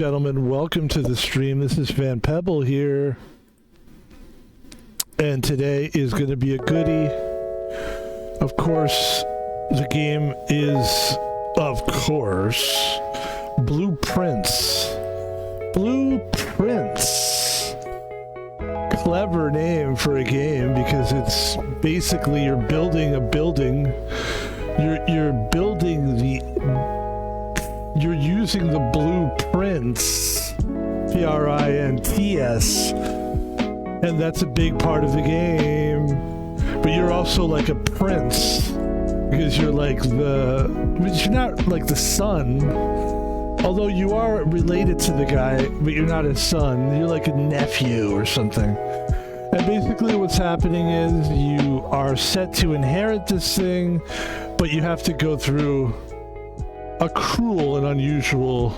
Gentlemen, welcome to the stream. This is Pebble here, and today is going to be a goodie. Of course, the game is, of course, Blueprints. Blueprints. Clever name for a game because it's basically you're building a building. You're building You're using the blueprints, P-R-I-N-T-S, and that's a big part of the game. But you're also like a prince, because you're like but you're not like the son, although you are related to the guy, but you're not his son. You're like a nephew or something. And basically what's happening is you are set to inherit this thing, but you have to go through a cruel and unusual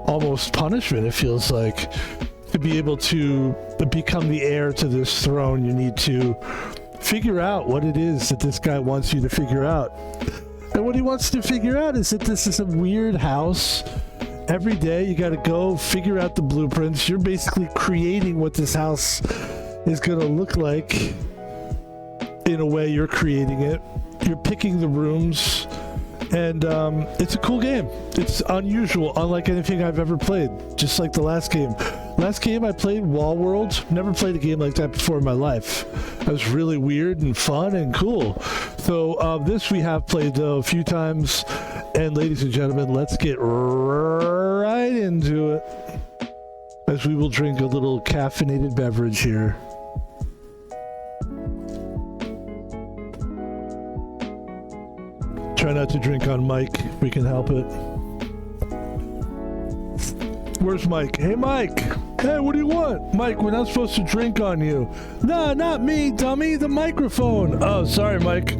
almost punishment, it feels like. To be able to become the heir to this throne, you need to figure out what it is that this guy wants you to figure out. And what he wants to figure out is that this is a weird house. Every day you gotta go figure out the blueprints. You're basically creating what this house is gonna look like. In a way, you're creating it. You're picking the rooms. And it's a cool game. It's unusual, unlike anything I've ever played. Just like the last game. Last game I played, Wall World. Never played a game like that before in my life. It was really weird and fun and cool. So this we have played though a few times. And ladies and gentlemen, let's get right into it. As we will drink a little caffeinated beverage here. Try not to drink on mic if we can help it. Where's Mike? Hey, Mike! Hey, what do you want? Mike, we're not supposed to drink on you. No, not me, dummy. The microphone. Oh, sorry, Mike.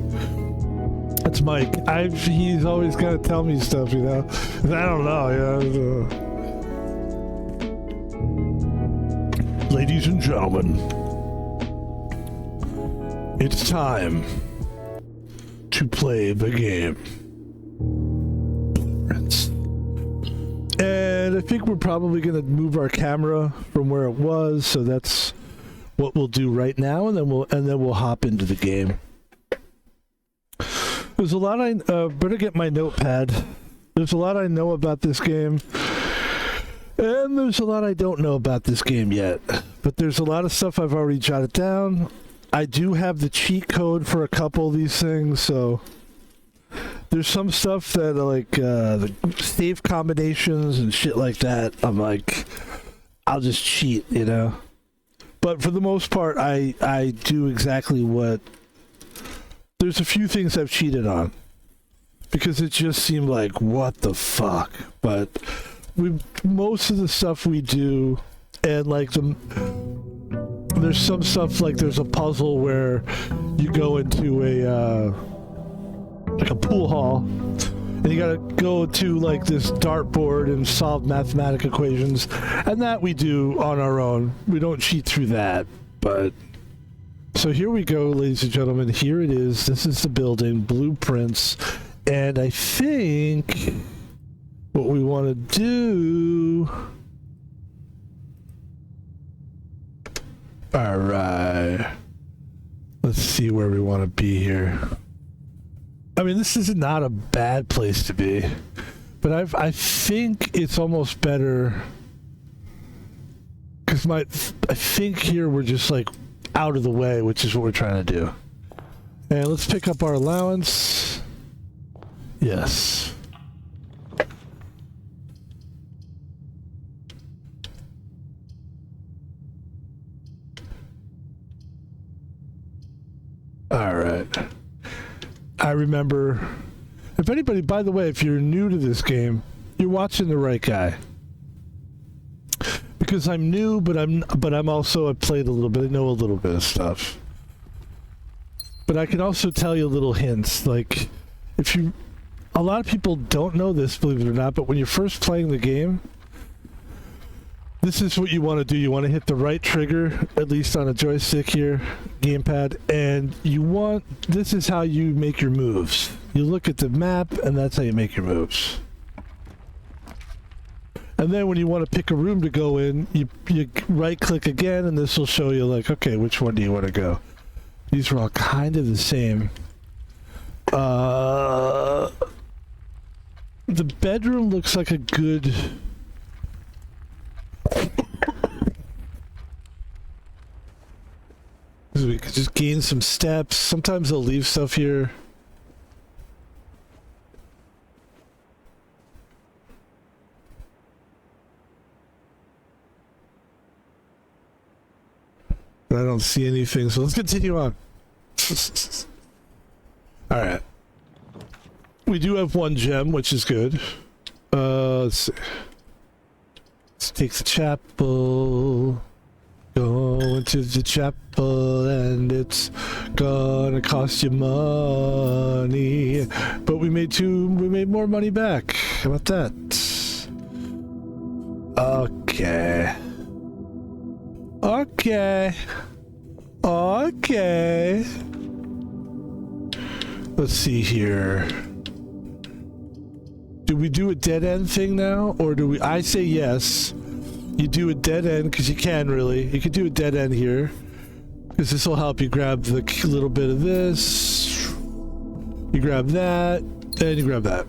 That's Mike. He's always got to tell me stuff, you know? I don't know, Ladies and gentlemen, it's time to play the game. And I think we're probably going to move our camera from where it was, so that's what we'll do right now, and then we'll hop into the game. There's a lot I better get my notepad. There's a lot I know about this game, and there's a lot I don't know about this game yet. But there's a lot of stuff I've already jotted down. I do have the cheat code for a couple of these things, so there's some stuff that like the save combinations and shit like that. I'm like, I'll just cheat, you know. But for the most part, I do exactly what. There's a few things I've cheated on because it just seemed like what the fuck. But most of the stuff we do, and like there's some stuff like there's a puzzle where you go into a like a pool hall and you gotta go to like this dartboard and solve mathematic equations, and that we do on our own. We don't cheat through that. But so here we go, ladies and gentlemen. Here it is. This is the building, Blueprints, and I think what we want to do. All right, let's see where we want to be here. I mean, this is not a bad place to be, but I think it's almost better because I think here we're just like out of the way, which is what we're trying to do. And let's pick up our allowance. Yes. All right. I remember, if anybody, by the way, if you're new to this game, you're watching the right guy. Because I'm new, but I'm also, I've played a little bit, I know a little bit of stuff. But I can also tell you little hints, like, a lot of people don't know this, believe it or not, but when you're first playing the game, this is what you want to do. You want to hit the right trigger, at least on a joystick here, gamepad, and this is how you make your moves. You look at the map, and that's how you make your moves. And then when you want to pick a room to go in, you right click again, and this will show you like, okay, which one do you want to go? These are all kind of the same. The bedroom looks like a good... We could just gain some steps. Sometimes they'll leave stuff here. But I don't see anything, so let's continue on. Alright. We do have one gem, which is good. Let's see. Let's take the chapel. Go into the chapel and it's gonna cost you money. But we made more money back. How about that? Okay. Okay. Okay. Let's see here. Do we do a dead end thing now? Or do we... I say yes. You do a dead end, because you can really. You could do a dead end here. Because this will help you grab the little bit of this. You grab that. And you grab that.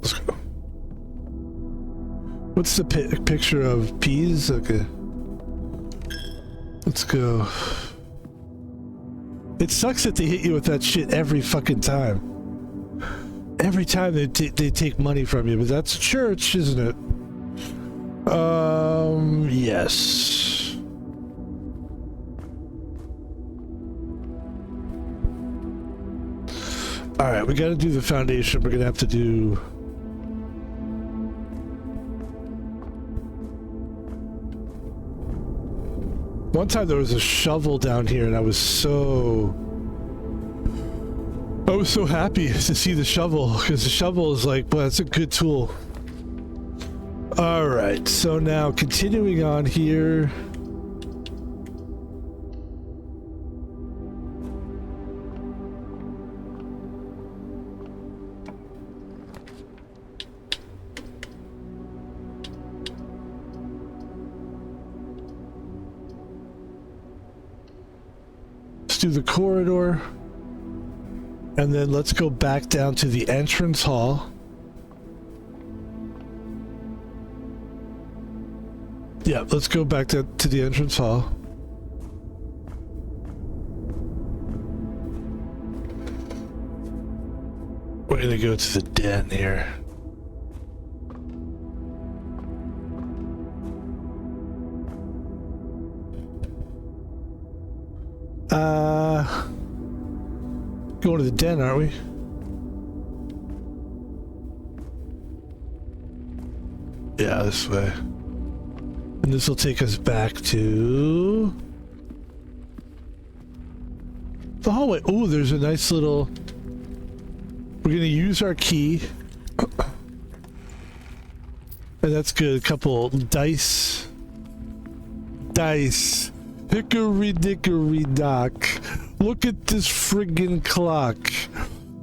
Let's go. What's the picture of peas? Okay. Let's go. It sucks that they hit you with that shit every fucking time. Every time they take money from you, but that's a church, isn't it? Yes. Alright, we gotta do the foundation. We're gonna have to do... One time there was a shovel down here and I was so happy to see the shovel, because the shovel is like, well, that's a good tool. Alright, so now continuing on here. Let's do the corridor. And then let's go back down to the entrance hall. Yeah, let's go back to the entrance hall. We're gonna go to the den here. Going to the den, aren't we? Yeah, this way. And this will take us back to the hallway. Oh, there's a nice little... We're gonna use our key. And that's good. A couple dice. Dice. Hickory dickory dock. Look at this friggin' clock.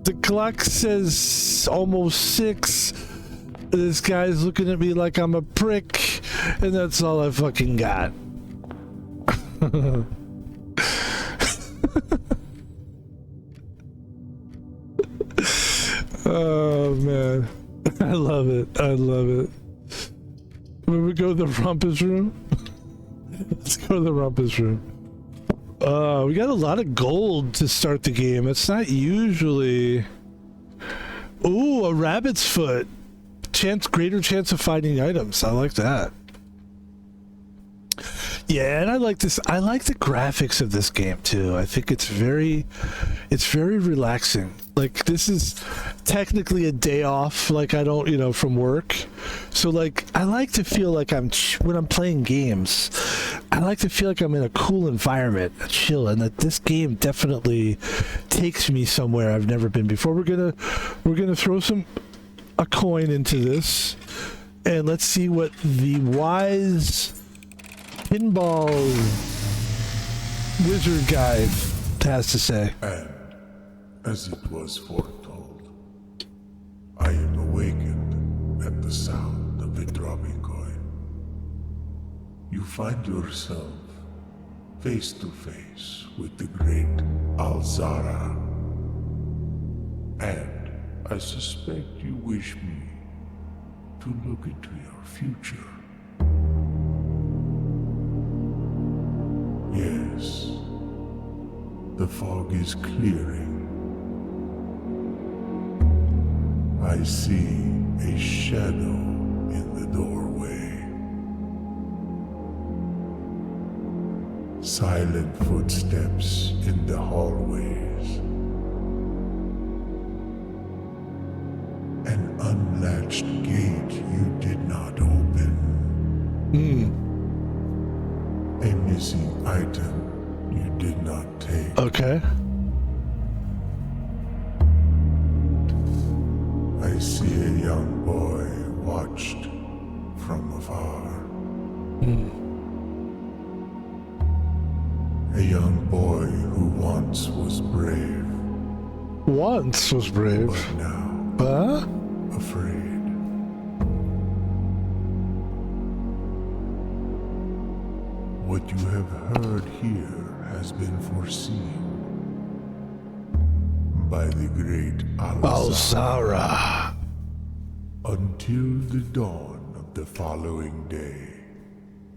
The clock says almost 6. This guy's looking at me like I'm a prick. And that's all I fucking got. Oh, man. I love it. I love it. When we go to the rumpus room? Let's go to the rumpus room. We got a lot of gold to start the game. It's not usually... Ooh, a rabbit's foot. Greater chance of finding items. I like that. Yeah, and I like this. I like the graphics of this game too. I think it's very relaxing. Like, this is technically a day off. Like, I don't, from work. So, like, I like to feel like when I'm playing games, I like to feel like I'm in a cool environment, chill, and that this game definitely takes me somewhere I've never been before. We're gonna throw a coin into this, and let's see what the wise pinball wizard guy has to say. And as it was foretold, I am awakened at the sound of a dropping coin. you find yourself face to face with the great Alzara. And I suspect you wish me to look into your future. Yes, the fog is clearing. I see a shadow in the doorway. Silent footsteps in the hallways. An unlatched gate you did not open. A missing item you did not take. Okay. I see a young boy watched from afar. A young boy who once was brave, Once was brave. but now Huh? afraid. What you have heard here has been foreseen by the great Alzara. Alzara. Until the dawn of the following day,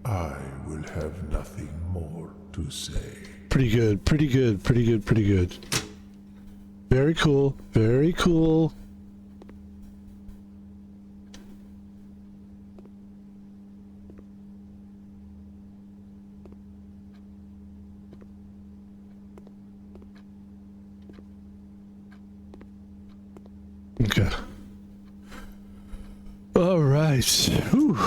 I will have nothing more to say. Pretty good, pretty good, pretty good, pretty good. Very cool, very cool. Okay. All right. Whew.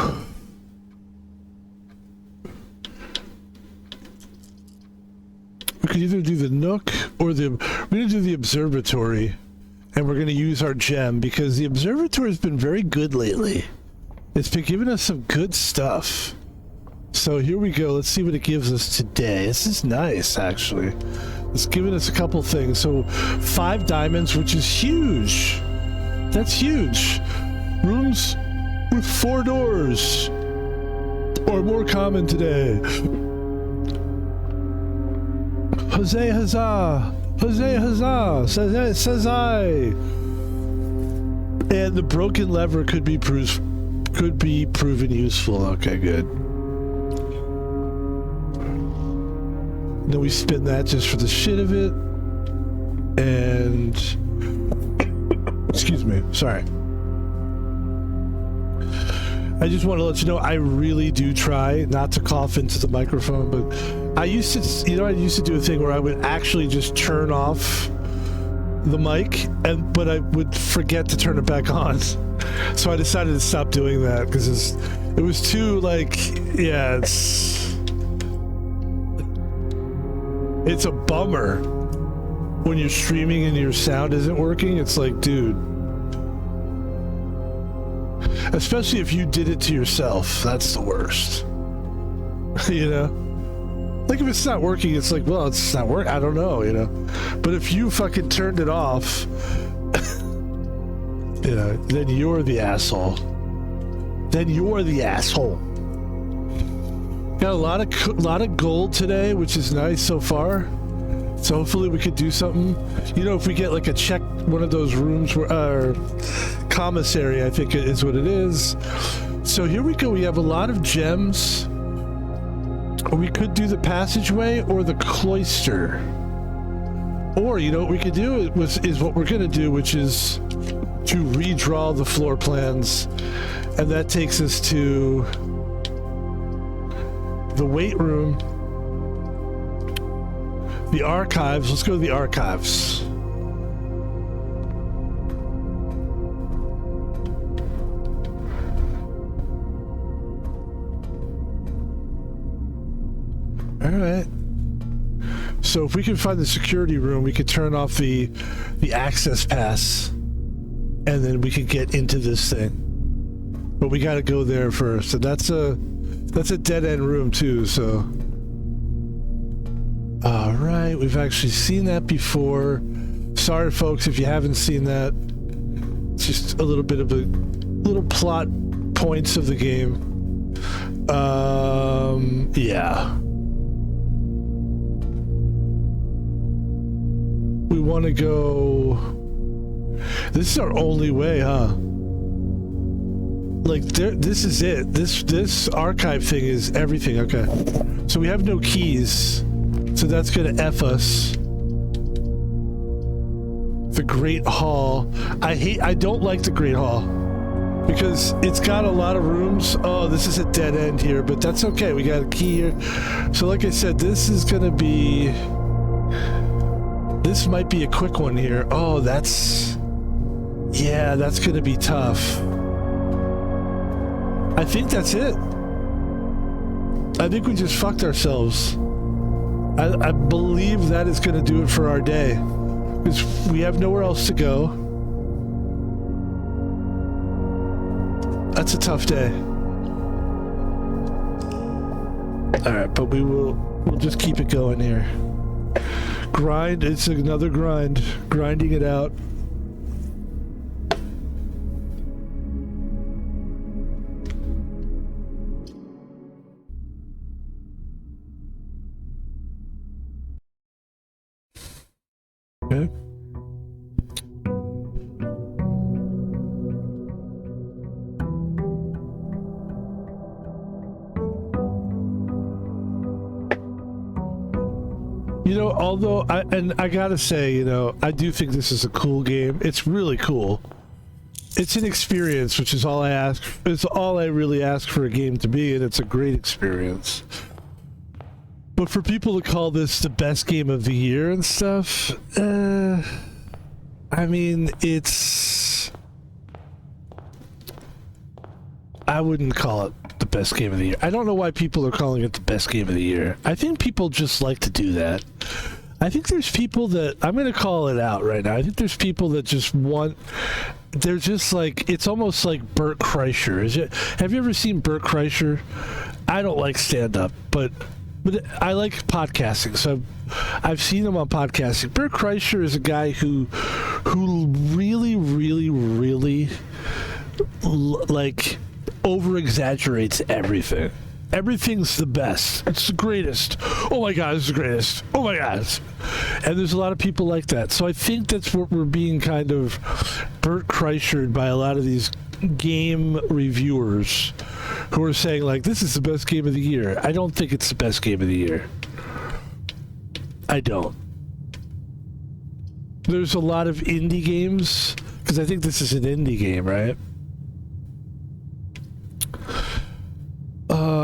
We could either do the Nook or we're gonna do the observatory, and we're gonna use our gem because the observatory has been very good lately. It's been giving us some good stuff. So here we go. Let's see what it gives us today. This is nice, actually. It's giving us a couple things. So 5 diamonds, which is huge. That's huge. Rooms with 4 doors are more common today. Jose Huzzah! Jose Huzzah! Says I! And the broken lever could be proven useful. Okay, good. Then we spin that just for the shit of it. And excuse me, sorry. I just want to let you know I really do try not to cough into the microphone, but I used to do a thing where I would actually just turn off the mic, but I would forget to turn it back on. So I decided to stop doing that because it was too it's a bummer when you're streaming and your sound isn't working. It's like, dude. Especially if you did it to yourself, that's the worst. You know? Like if it's not working, it's like, well, it's not working. I don't know, you know? But if you fucking turned it off, you know, then you're the asshole. Then you're the asshole. Got a lot of gold today, which is nice so far. So hopefully we could do something. You know, if we get like a check, one of those rooms where commissary, I think is what it is. So here we go. We have a lot of gems. We could do the passageway or the cloister. Or, you know, what we could do is what we're going to do, which is to redraw the floor plans. And that takes us to the weight room, the archives. Let's go to the archives. All right. So if we can find the security room, we could turn off the access pass, and then we could get into this thing. But we got to go there first, and that's a dead end room too. So, all right, we've actually seen that before. Sorry, folks, if you haven't seen that. It's just a little bit of little plot points of the game. Yeah. We want to go... This is our only way, huh? Like, this is it. This archive thing is everything. Okay. So we have no keys. So that's going to F us. The Great Hall. I don't like the Great Hall. Because it's got a lot of rooms. Oh, this is a dead end here, but that's okay. We got a key here. So like I said, this is going to be... This might be a quick one here. Oh, that's... Yeah, that's going to be tough. I think that's it. I think we just fucked ourselves. I believe that is going to do it for our day. Because we have nowhere else to go. That's a tough day. Alright, but we'll just keep it going here. Grind, it's another grind. Grinding it out. Okay. You know, although I gotta say, you know, I do think this is a cool game. It's really cool. It's an experience, which is all I ask. It's all I really ask for a game to be, and it's a great experience. But for people to call this the best game of the year and stuff, I mean, it's... I wouldn't call it the best game of the year. I don't know why people are calling it the best game of the year. I think people just like to do that. I think there's people that... I'm going to call it out right now. I think there's people that just want... They're just like... It's almost like Bert Kreischer. Have you ever seen Bert Kreischer? I don't like stand-up, but I like podcasting, so I've seen him on podcasting. Bert Kreischer is a guy who really, really, really like over-exaggerates everything. Everything's the best. It's the greatest. Oh my God, it's the greatest. Oh my God. And there's a lot of people like that. So I think that's what we're being kind of Bert Kreischer'd by a lot of these game reviewers who are saying, like, this is the best game of the year. I don't think it's the best game of the year. I don't. There's a lot of indie games, because I think this is an indie game, right?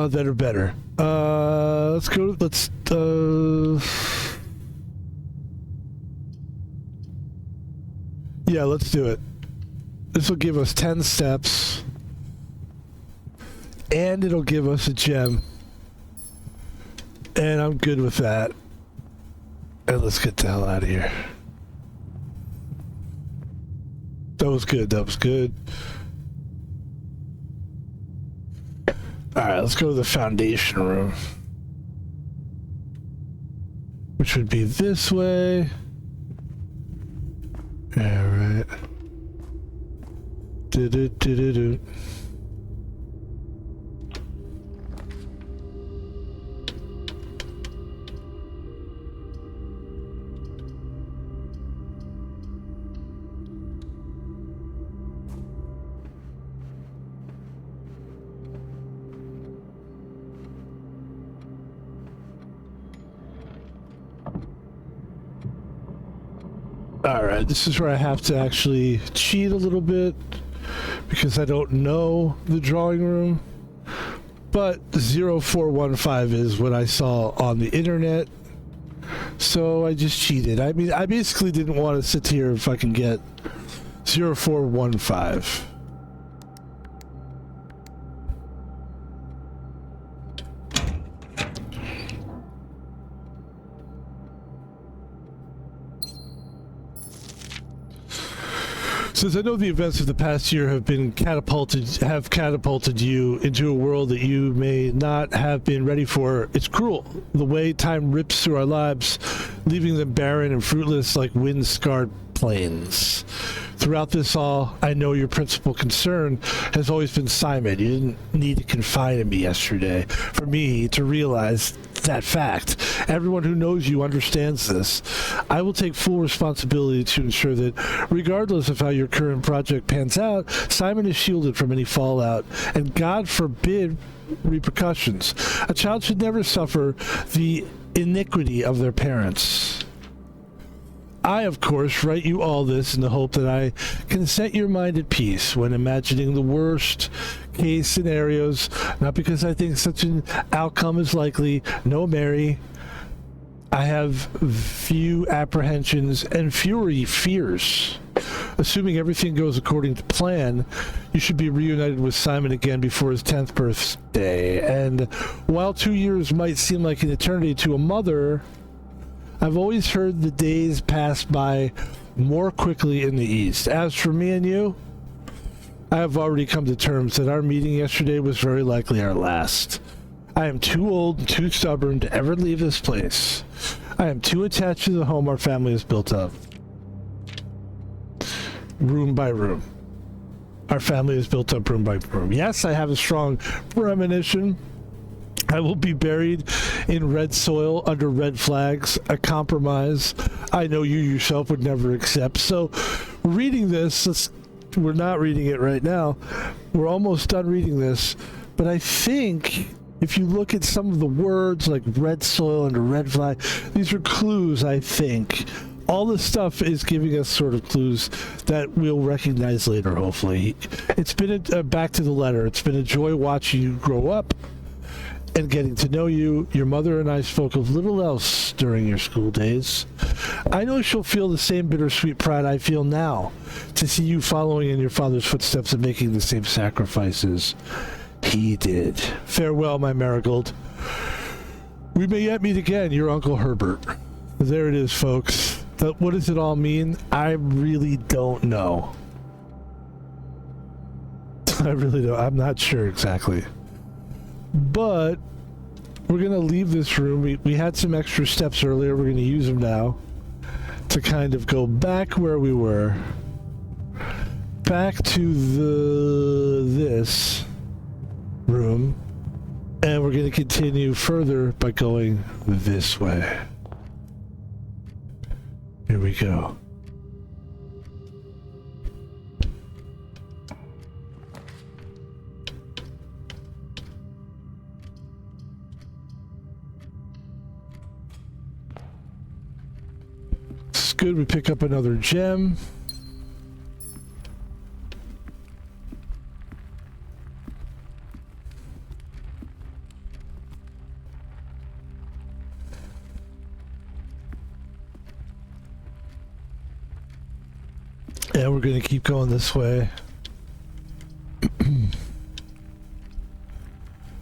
That are better. Let's go, yeah, let's do it. This will give us 10 steps. And it'll give us a gem. And I'm good with that. And let's get the hell out of here. That was good. That was good. Alright, let's go to the foundation room. Which would be this way. Alright. Do-do-do-do-do. Alright, this is where I have to actually cheat a little bit because I don't know the drawing room. But 0415 is what I saw on the internet. So I just cheated. I mean, I basically didn't want to sit here and fucking get 0415. Since I know the events of the past year have catapulted you into a world that you may not have been ready for, it's cruel. The way time rips through our lives, leaving them barren and fruitless like wind-scarred planes. Throughout this all, I know your principal concern has always been Simon. You didn't need to confide in me yesterday for me to realize that fact. Everyone who knows you understands this. I will take full responsibility to ensure that, regardless of how your current project pans out, Simon is shielded from any fallout, and God forbid repercussions. A child should never suffer the iniquity of their parents. I, of course, write you all this in the hope that I can set your mind at peace when imagining the worst case scenarios, not because I think such an outcome is likely. No, Mary, I have few apprehensions and fewer fears. Assuming everything goes according to plan, you should be reunited with Simon again before his 10th birthday. And while 2 years might seem like an eternity to a mother, I've always heard the days pass by more quickly in the East. As for me and you, I have already come to terms that our meeting yesterday was very likely our last. I am too old and too stubborn to ever leave this place. I am too attached to the home our family has built up. Room by room. Our family is built up room by room. Yes, I have a strong premonition. I will be buried in red soil under red flags, a compromise I know you yourself would never accept. So, reading this, we're not reading it right now. We're almost done reading this. But I think if you look at some of the words like red soil under red flag, these are clues, I think. All this stuff is giving us sort of clues that we'll recognize later, hopefully. It's been back to the letter. It's been a joy watching you grow up and getting to know you. Your mother and I spoke of little else during your school days. I know she'll feel the same bittersweet pride I feel now to see you following in your father's footsteps and making the same sacrifices he did. Farewell, my marigold. We may yet meet again, your Uncle Herbert. There it is, folks. What does it all mean? I really don't know. I really don't. I'm not sure exactly. But we're going to leave this room. We had some extra steps earlier. We're going to use them now to kind of go back where we were. Back to this room. And we're going to continue further by going this way. Here we go. Good, we pick up another gem. And we're going to keep going this way.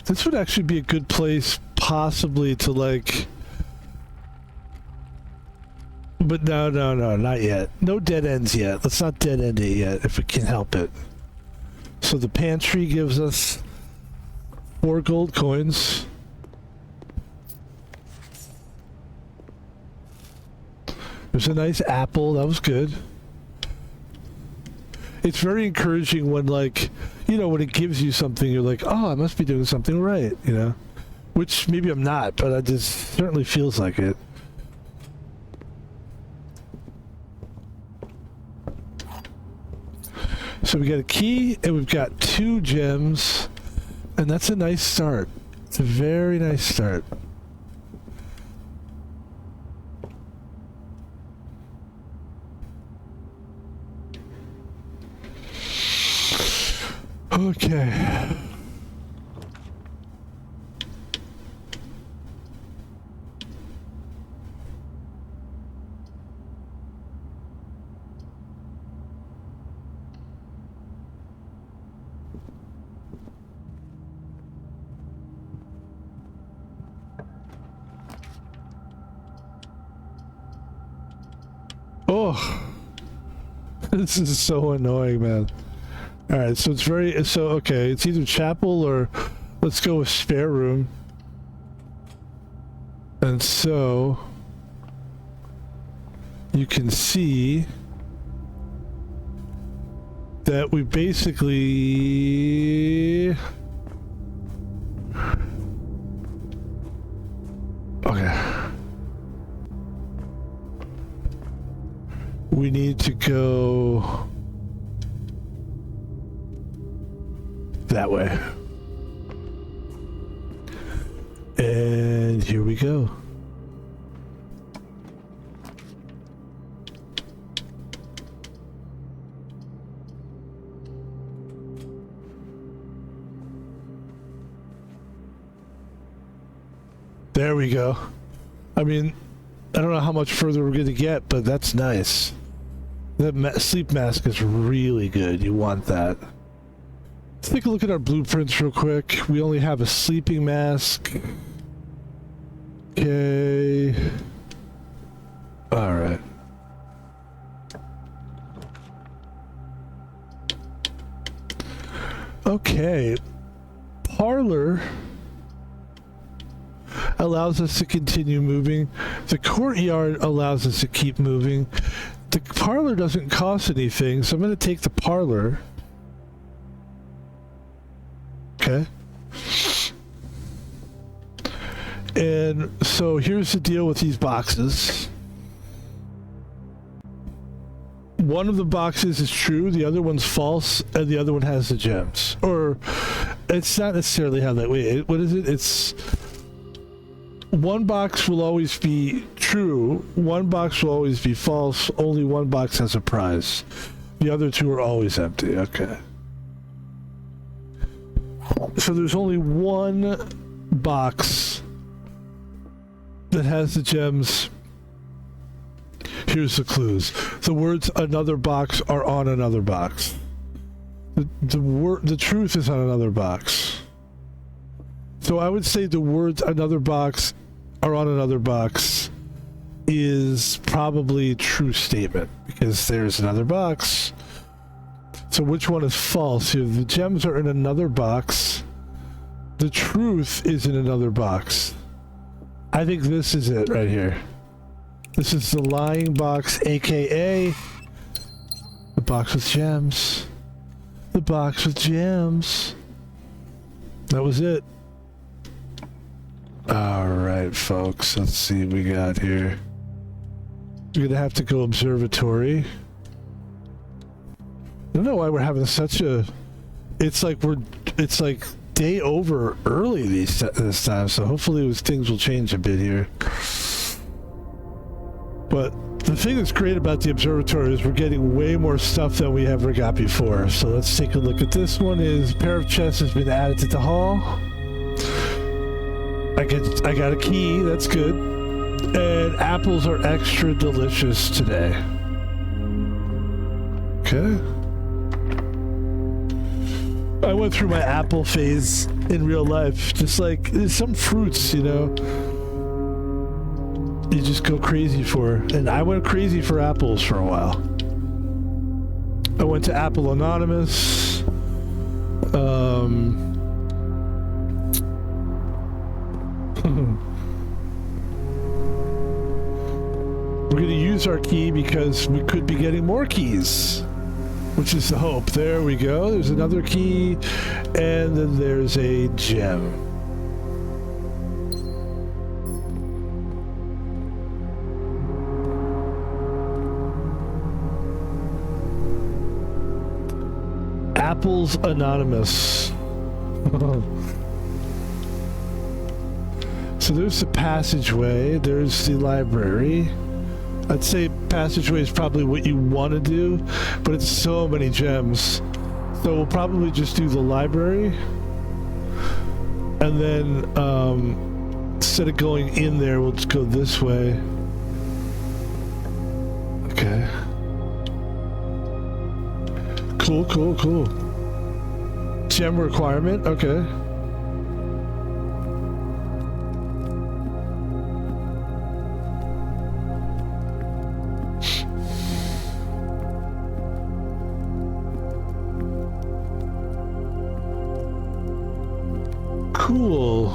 This would actually be a good place possibly to like... But no, not yet. No dead ends yet. Let's not dead end it yet if we can help it. So the pantry gives us 4 gold coins. There's a nice apple. That was good. It's very encouraging when, like, you know, when it gives you something, you're like, oh, I must be doing something right, you know? Which maybe I'm not, but it just certainly feels like it. So we got a key, and we've got 2 gems, and that's a nice start. It's a very nice start. Okay. Oh, this is so annoying, man. All right, so it's okay. It's either chapel or let's go with spare room. And so you can see that we basically... Okay. We need to go that way. And here we go. There we go. I mean, I don't know how much further we're going to get, but that's nice. That sleep mask is really good. You want that. Let's take a look at our blueprints real quick. We only have a sleeping mask. Okay. All right. Okay. Parlor allows us to continue moving. The courtyard allows us to keep moving. The parlor doesn't cost anything, so I'm going to take the parlor. Okay. And so here's the deal with these boxes. One of the boxes is true, the other one's false, and the other one has the gems. Or, it's not necessarily how that way. What is it? It's... One box will always be true, one box will always be false, only one box has a prize. The other two are always empty, okay. So there's only one box that has the gems. Here's the clues. The words another box are on another box. The truth is on another box. So I would say the words another box are on another box is probably a true statement because there's another box. So which one is false? Here, the gems are in another box. The truth is in another box. I think this is it right here. This is the lying box, aka the box with gems. The box with gems. That was it. Alright, folks, let's see what we got here. We're gonna have to go observatory. I don't know why we're having such a... It's like day over early this time, so hopefully things will change a bit here. But the thing that's great about the observatory is we're getting way more stuff than we ever got before. So let's take a look at this one. Is a pair of chests has been added to the hall. I got a key, that's good. And apples are extra delicious today. Okay. I went through my apple phase in real life. Just like, there's some fruits, you know, you just go crazy for. And I went crazy for apples for a while. I went to Apple Anonymous. We're going to use our key because we could be getting more keys, which is the hope. There we go. There's another key, and then there's a gem. Apples Anonymous. So there's the passageway, there's the library. I'd say passageway is probably what you want to do, but it's so many gems. So we'll probably just do the library. And then instead of going in there, we'll just go this way. Okay. Cool, cool, cool. Gem requirement, okay. Cool.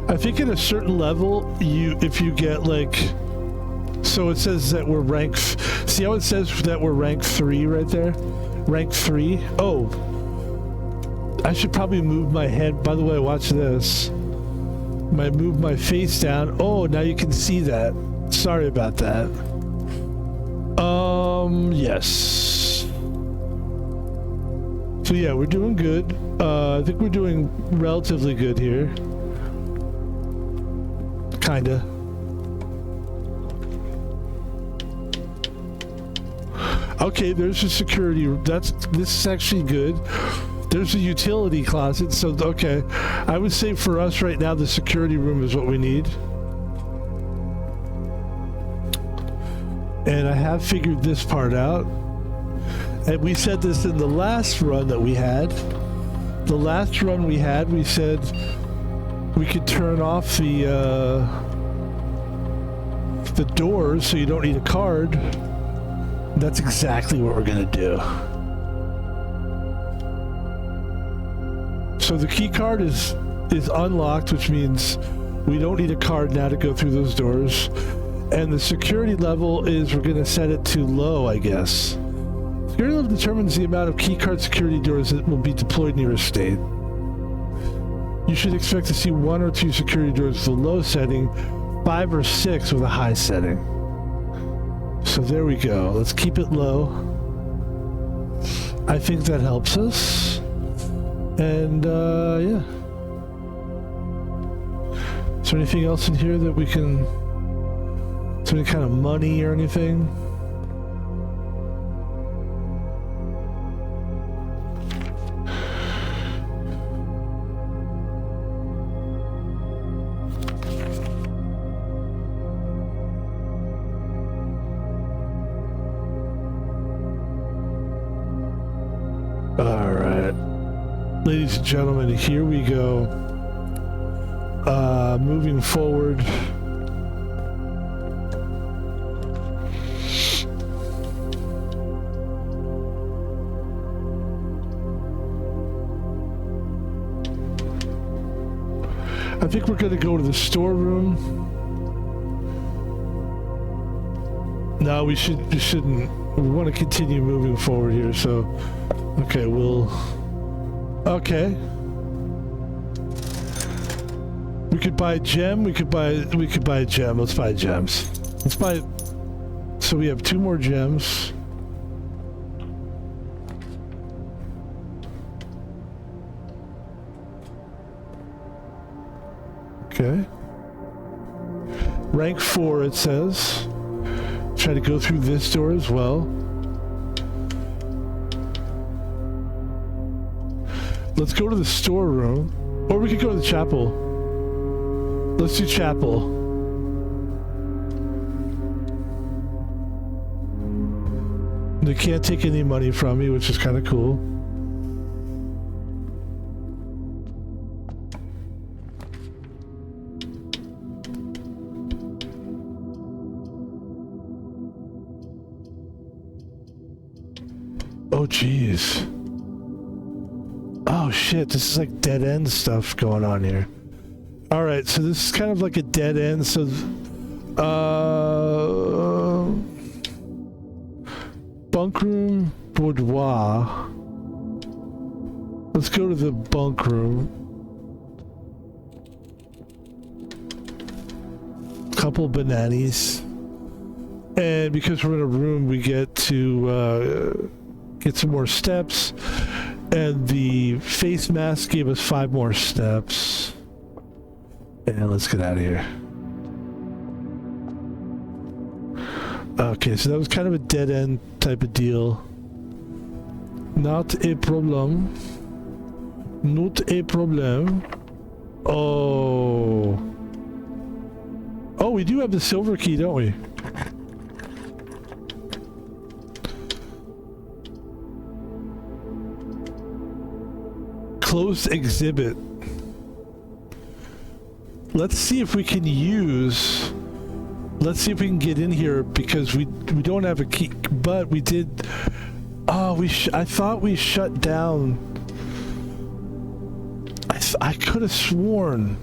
I think at a certain level, if you get like So it says that we're rank. See how it says that we're rank 3 right there? Rank 3. Oh, I should probably move my head. By the way, watch this. I move my face down. Oh, now you can see that. Sorry about that. Yes. So yeah, we're doing good. I think we're doing relatively good here. Kinda. Okay, there's a security. This is actually good. There's a utility closet, so okay. I would say for us right now, the security room is what we need. And I have figured this part out. And we said this in the last run that we had. The last run we had, we said we could turn off the doors so you don't need a card. That's exactly what we're gonna do. So the key card is unlocked, which means we don't need a card now to go through those doors. And the security level is, we're gonna set it to low, I guess. Security level determines the amount of keycard security doors that will be deployed in your estate. You should expect to see 1 or 2 security doors with a low setting, 5 or 6 with a high setting. So there we go. Let's keep it low. I think that helps us. And yeah. Is there anything else in here that we can... Is there any kind of money or anything? Ladies and gentlemen, here we go. Moving forward. I think we're going to go to the storeroom. No, we shouldn't. We want to continue moving forward here, so... Okay, we'll... Okay. We could buy a gem. We could buy a gem. Let's buy gems. Let's buy. So we have 2 more gems. Okay. Rank 4, it says. Try to go through this door as well. Let's go to the storeroom, or we could go to the chapel. Let's do chapel. They can't take any money from me, which is kind of cool. Oh, jeez. Oh shit, this is like dead end stuff going on here. Alright, so this is kind of like a dead end, so... Bunk room, boudoir. Let's go to the bunk room. Couple bananas. And because we're in a room, we get to get some more steps. And the face mask gave us 5 more steps. And let's get out of here. Okay, so that was kind of a dead end type of deal. Not a problem. Not a problem. Oh. Oh, we do have the silver key, don't we? Closed exhibit. Let's see if we can use... Let's see if we can get in here, because we don't have a key, but we did... Oh, I thought we shut down... I could have sworn...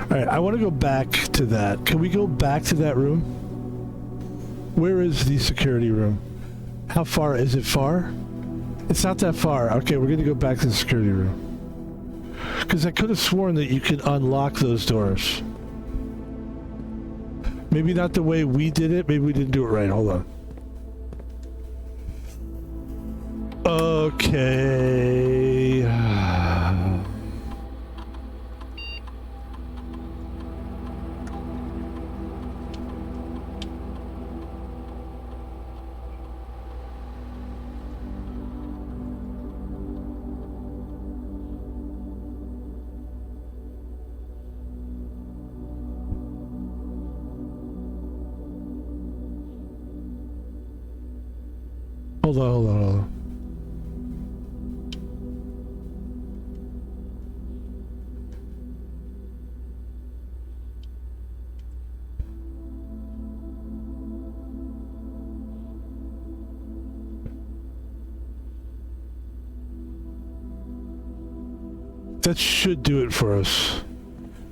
Alright, I want to go back to that. Can we go back to that room? Where is the security room? How far? Is it far? It's not that far. Okay, we're gonna go back to the security room. Because I could have sworn that you could unlock those doors. Maybe not the way we did it. Maybe we didn't do it right. Hold on. Okay. Hold on. That should do it for us.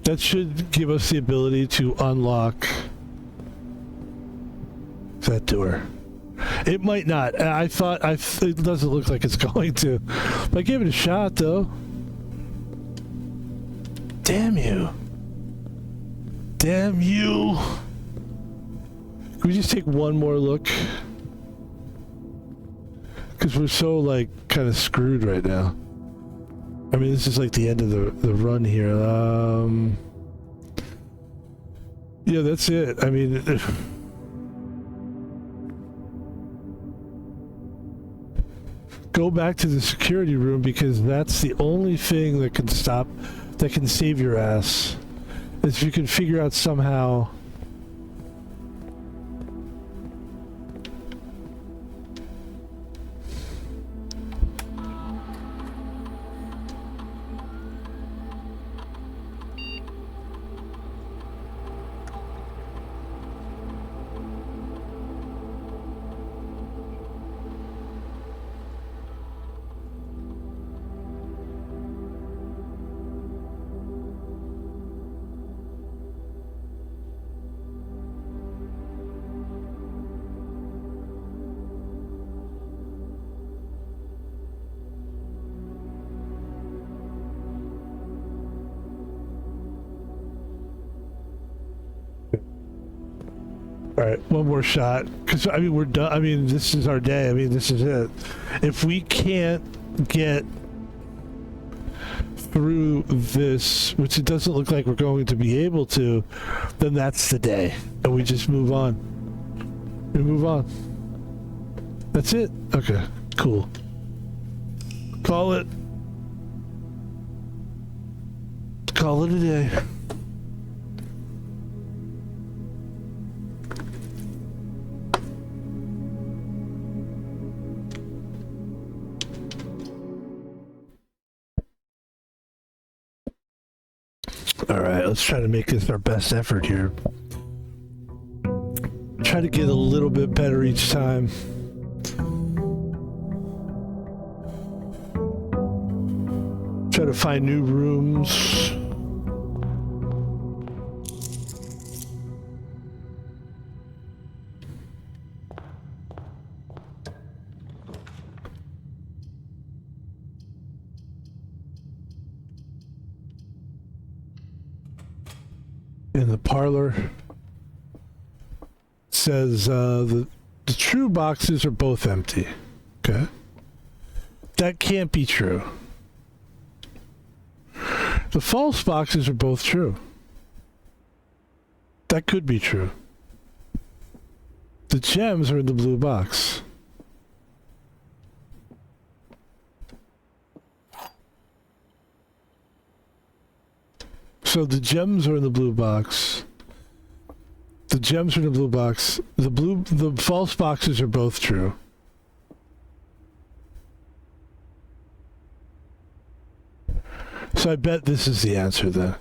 That should give us the ability to unlock that door. It might not. It doesn't look like it's going to. But I gave it a shot, though. Damn you. Damn you. Can we just take one more look? Because we're so, like, kind of screwed right now. I mean, this is like the end of the run here. Yeah, that's it. I mean... Go back to the security room because that's the only thing that can save your ass. Is if you can figure out somehow. All right, one more shot. Because, I mean, we're done. I mean, this is our day. I mean, this is it. If we can't get through this, which it doesn't look like we're going to be able to, then that's the day. And we just move on. We move on. That's it? Okay, cool. Call it. Call it a day. Alright, let's try to make this our best effort here. Try to get a little bit better each time. Try to find new rooms. In the parlor, says the true boxes are both empty. Okay, that can't be true. The false boxes are both true. That could be true. The gems are in the blue box. So the gems are in the blue box. The gems are in the blue box. The false boxes are both true. So I bet this is the answer then.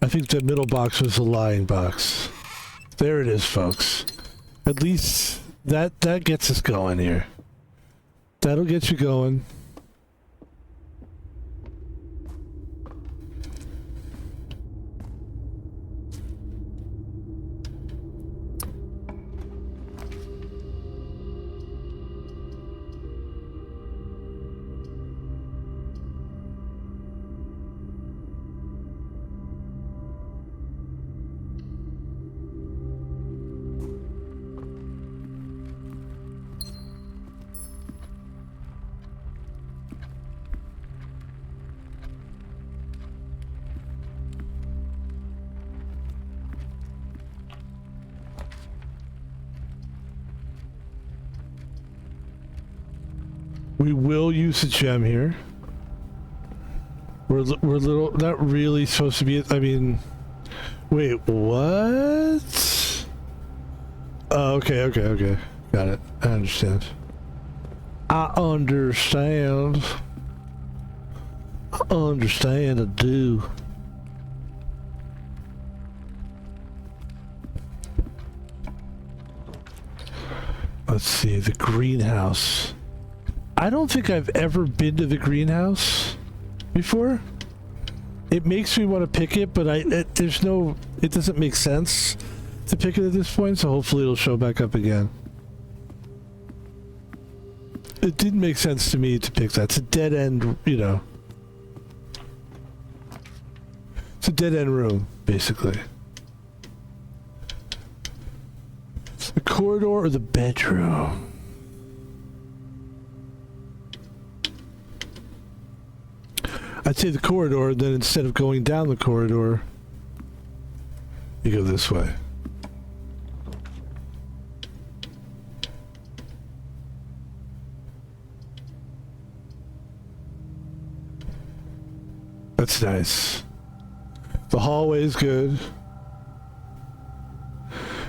I think the middle box was the lying box. There it is, folks. At least that gets us going here. That'll get you going. We will use a gem here. We're little, not really supposed to be, I mean, wait, what? Oh, okay. Got it. I understand. I understand, I do. Let's see, the greenhouse. I don't think I've ever been to the greenhouse before. It makes me want to pick it, but it doesn't make sense to pick it at this point, so hopefully it'll show back up again. It didn't make sense to me to pick that. It's a dead end, you know. It's a dead end room, basically. The corridor or the bedroom? I'd say the corridor, then instead of going down the corridor, you go this way. That's nice. The hallway is good.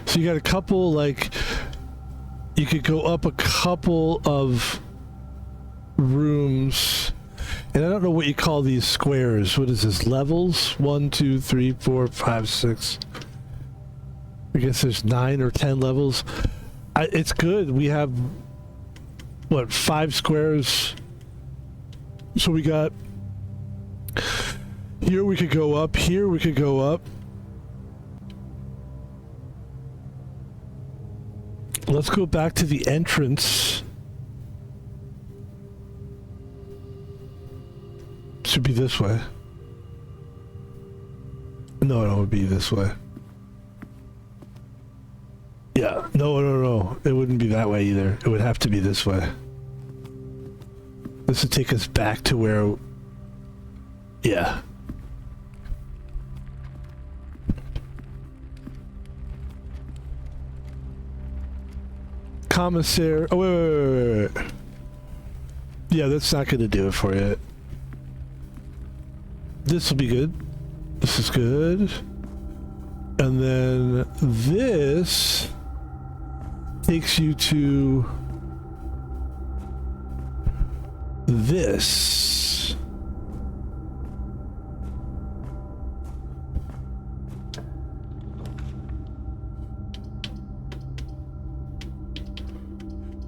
So you got a couple, like, you could go up a couple of rooms. And I don't know what you call these squares. What is this? Levels? 1, 2, 3, 4, 5, 6. I guess there's 9 or 10 levels. It's good. We have, what, 5 squares? So we got... Here we could go up. Here we could go up. Let's go back to the entrance. Should be this way. No, it would be this way. Yeah, no. It wouldn't be that way either. It would have to be this way. This would take us back to where... Yeah. Commissary... Oh, wait. Yeah, that's not going to do it for you. This will be good. This is good. And then this takes you to this.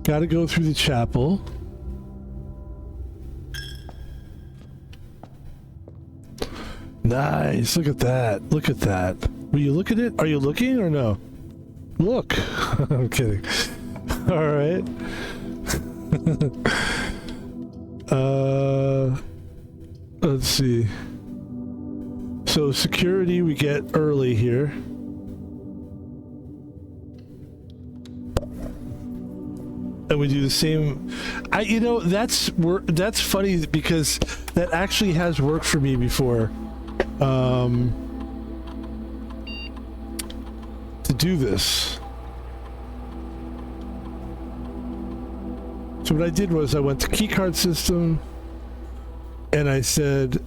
Gotta go through the chapel. Nice. Look at that. Look at that. Will you look at it? Are you looking or no? Look. I'm kidding. All right. Let's see. So security we get early here. And we do the same. You know, that's funny because that actually has worked for me before. To do this. So what I did was I went to keycard system and I said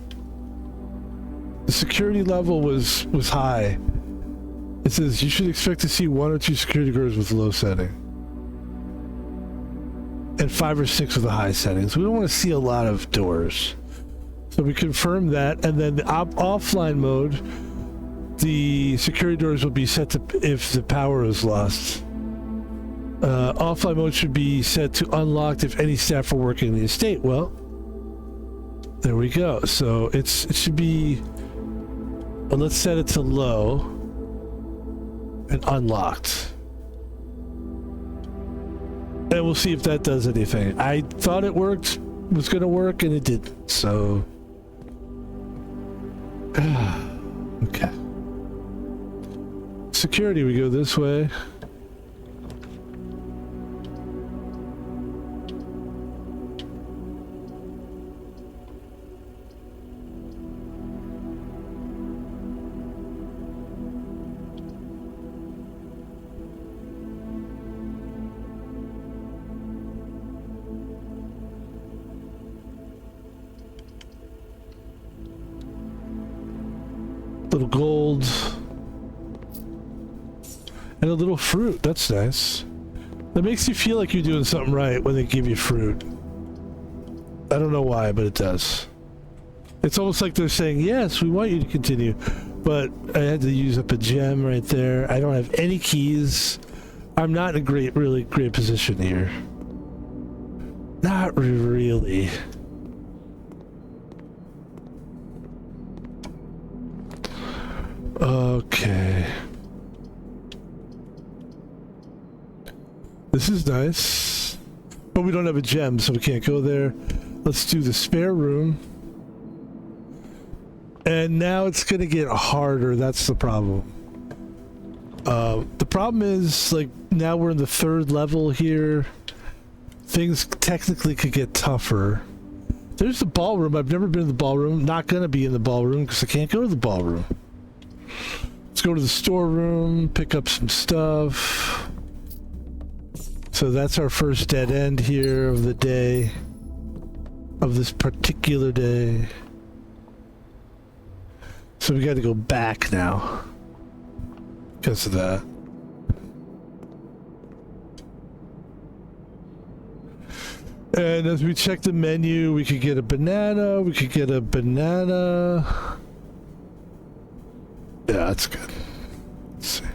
the security level was high. It says you should expect to see 1 or 2 security guards with low setting and 5 or 6 with a high setting. So we don't want to see a lot of doors. So we confirm that, and then the offline mode, the security doors will be set to if the power is lost. Offline mode should be set to unlocked if any staff are working in the estate. Well, there we go. So it should be. Well, let's set it to low and unlocked, and we'll see if that does anything. I thought it was going to work, and it didn't. So. Okay. Security, we go this way. Little gold. And a little fruit. That's nice. That makes you feel like you're doing something right when they give you fruit. I don't know why, but it does. It's almost like they're saying, yes, we want you to continue. But I had to use up a gem right there. I don't have any keys. I'm not in a really great position here. Not really. Okay. This is nice. But we don't have a gem, so we can't go there. Let's do the spare room. And now it's gonna get harder. That's the problem. The problem is, like, now we're in the 3rd level here. Things technically could get tougher. There's the ballroom. I've never been in the ballroom. Not gonna be in the ballroom because I can't go to the ballroom. Let's go to the storeroom, pick up some stuff. So that's our first dead end here of the day. Of this particular day. So we got to go back now. Because of that. And as we check the menu, we could get a banana. We could get a banana. Yeah, that's good. Let's see.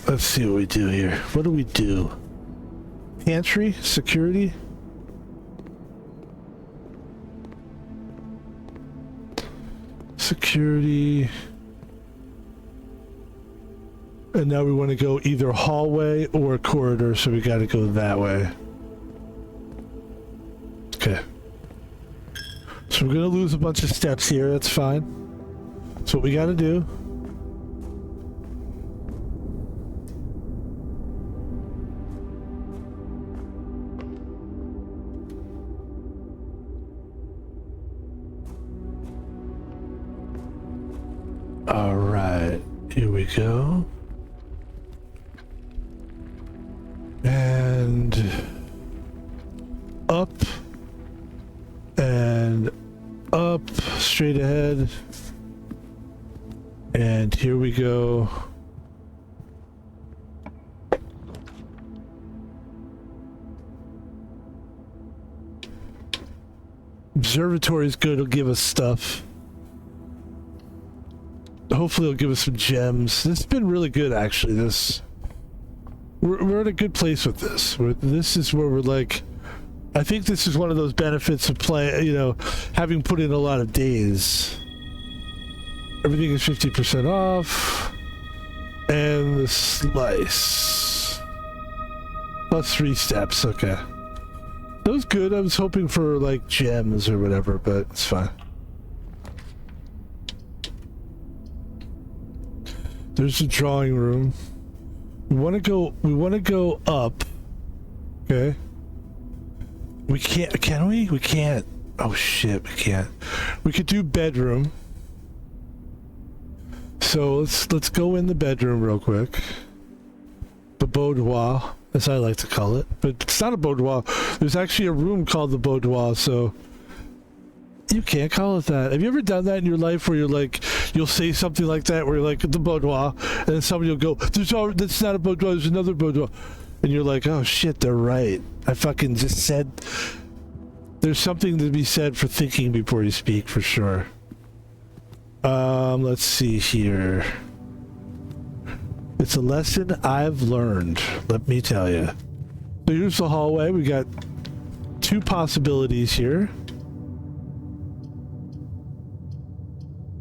Let's see what we do here. What do we do? Pantry? Security? Security. And now we want to go either hallway or corridor, so we got to go that way. Okay. So we're going to lose a bunch of steps here. That's fine. That's what we got to do. All right. Here we go. And up and up, straight ahead. And here we go. Observatory is good, it'll give us stuff. Hopefully it'll give us some gems. This has been really good, actually. We're in a good place with this. This is where we're like, I think this is one of those benefits of play, you know, having put in a lot of days. Everything is 50% off. And the slice. Plus 3 steps, okay. That was good. I was hoping for like gems or whatever, but it's fine. There's the drawing room. We want to go up. Okay. We can't, can we? We can't. Oh shit, we can't. We could do bedroom. So let's go in the bedroom real quick. The boudoir, as I like to call it. But it's not a boudoir. There's actually a room called the boudoir, so you can't call it that. Have you ever done that in your life where you're like, you'll say something like that where you're like, the boudoir, and then somebody will go, that's not a boudoir, there's another boudoir. And you're like, oh shit, they're right. I fucking just said, there's something to be said for thinking before you speak, for sure. Let's see here. It's a lesson I've learned, let me tell you. So here's the hallway. We got 2 possibilities here.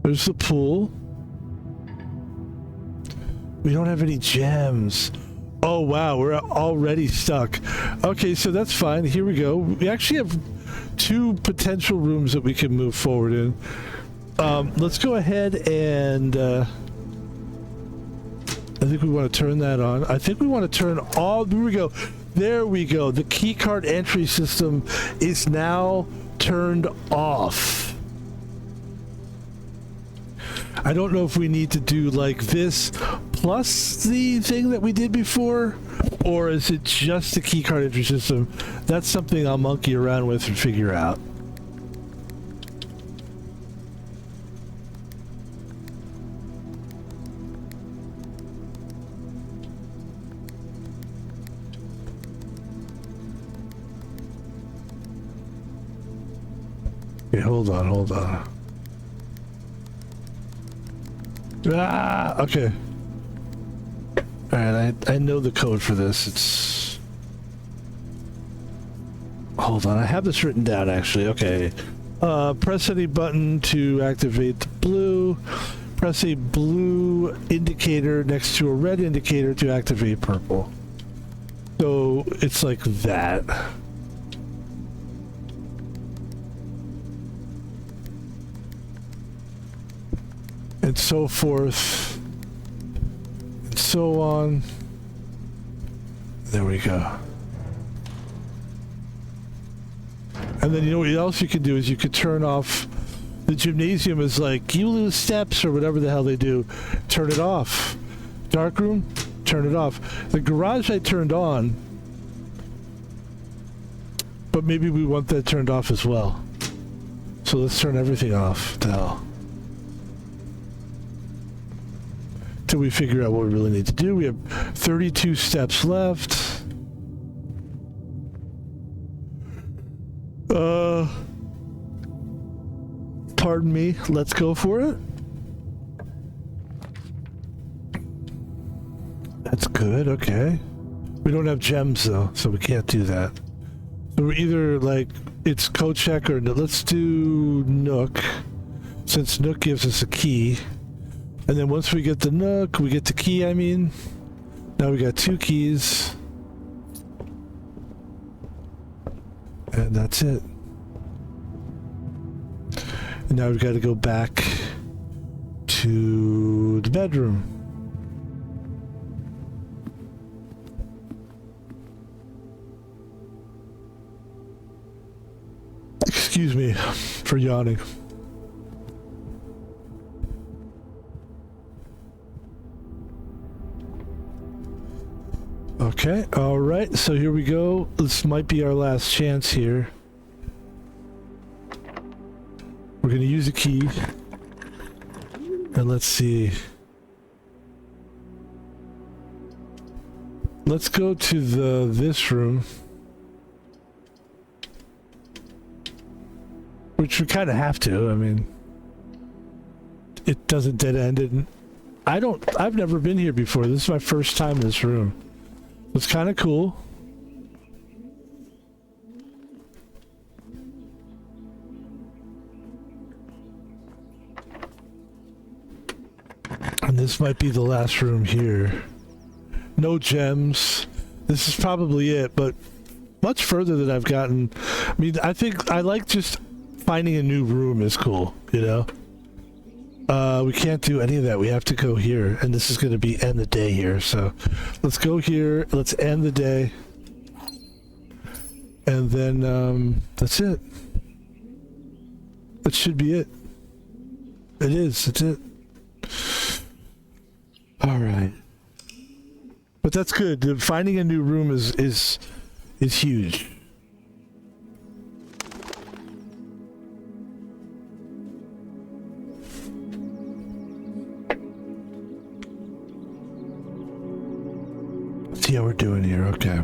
There's the pool. We don't have any gems. Oh wow, we're already stuck. Okay, so that's fine. Here we go. We actually have 2 potential rooms that we can move forward in. Let's go ahead and I think we want to turn that on. I think we want to turn all, here we go. There we go. The keycard entry system is now turned off. I don't know if we need to do like this plus the thing that we did before, or is it just the keycard entry system? That's something I'll monkey around with and figure out. Okay, hold on, hold on. Ah, okay. Alright, I know the code for this. It's... Hold on, I have this written down actually. Okay. Press any button to activate the blue. Press a blue indicator next to a red indicator to activate purple. So it's like that. And so forth. And so on. There we go. And then you know what else you can do is you could turn off the gymnasium is like you lose steps or whatever the hell they do. Turn it off. Dark room, turn it off. The garage I turned on, but maybe we want that turned off as well. So let's turn everything off. What the hell? Till we figure out what we really need to do. We have 32 steps left. Pardon me. Let's go for it. That's good. Okay. We don't have gems though, so we can't do that. So we're either like it's code check or let's do Nook, since Nook gives us a key. And then once we get the Nook, we get the key, I mean. Now we got 2 keys. And that's it. And now we've got to go back to the bedroom. Excuse me for yawning. Okay, all right, so here we go. This might be our last chance here. We're gonna use a key. And let's see. Let's go to this room. Which we kind of have to, I mean. It doesn't dead end and I've never been here before. This is my first time in this room. It's kind of cool. And this might be the last room here. No gems. This is probably it, but much further than I've gotten. I mean, I think I like just finding a new room is cool, you know? We can't do any of that. We have to go here, and this is going to be end the day here. So let's go here. Let's end the day. And then that's it. That should be it. It is. That's it. All right. But that's good. Finding a new room is huge. See how we're doing here. Okay.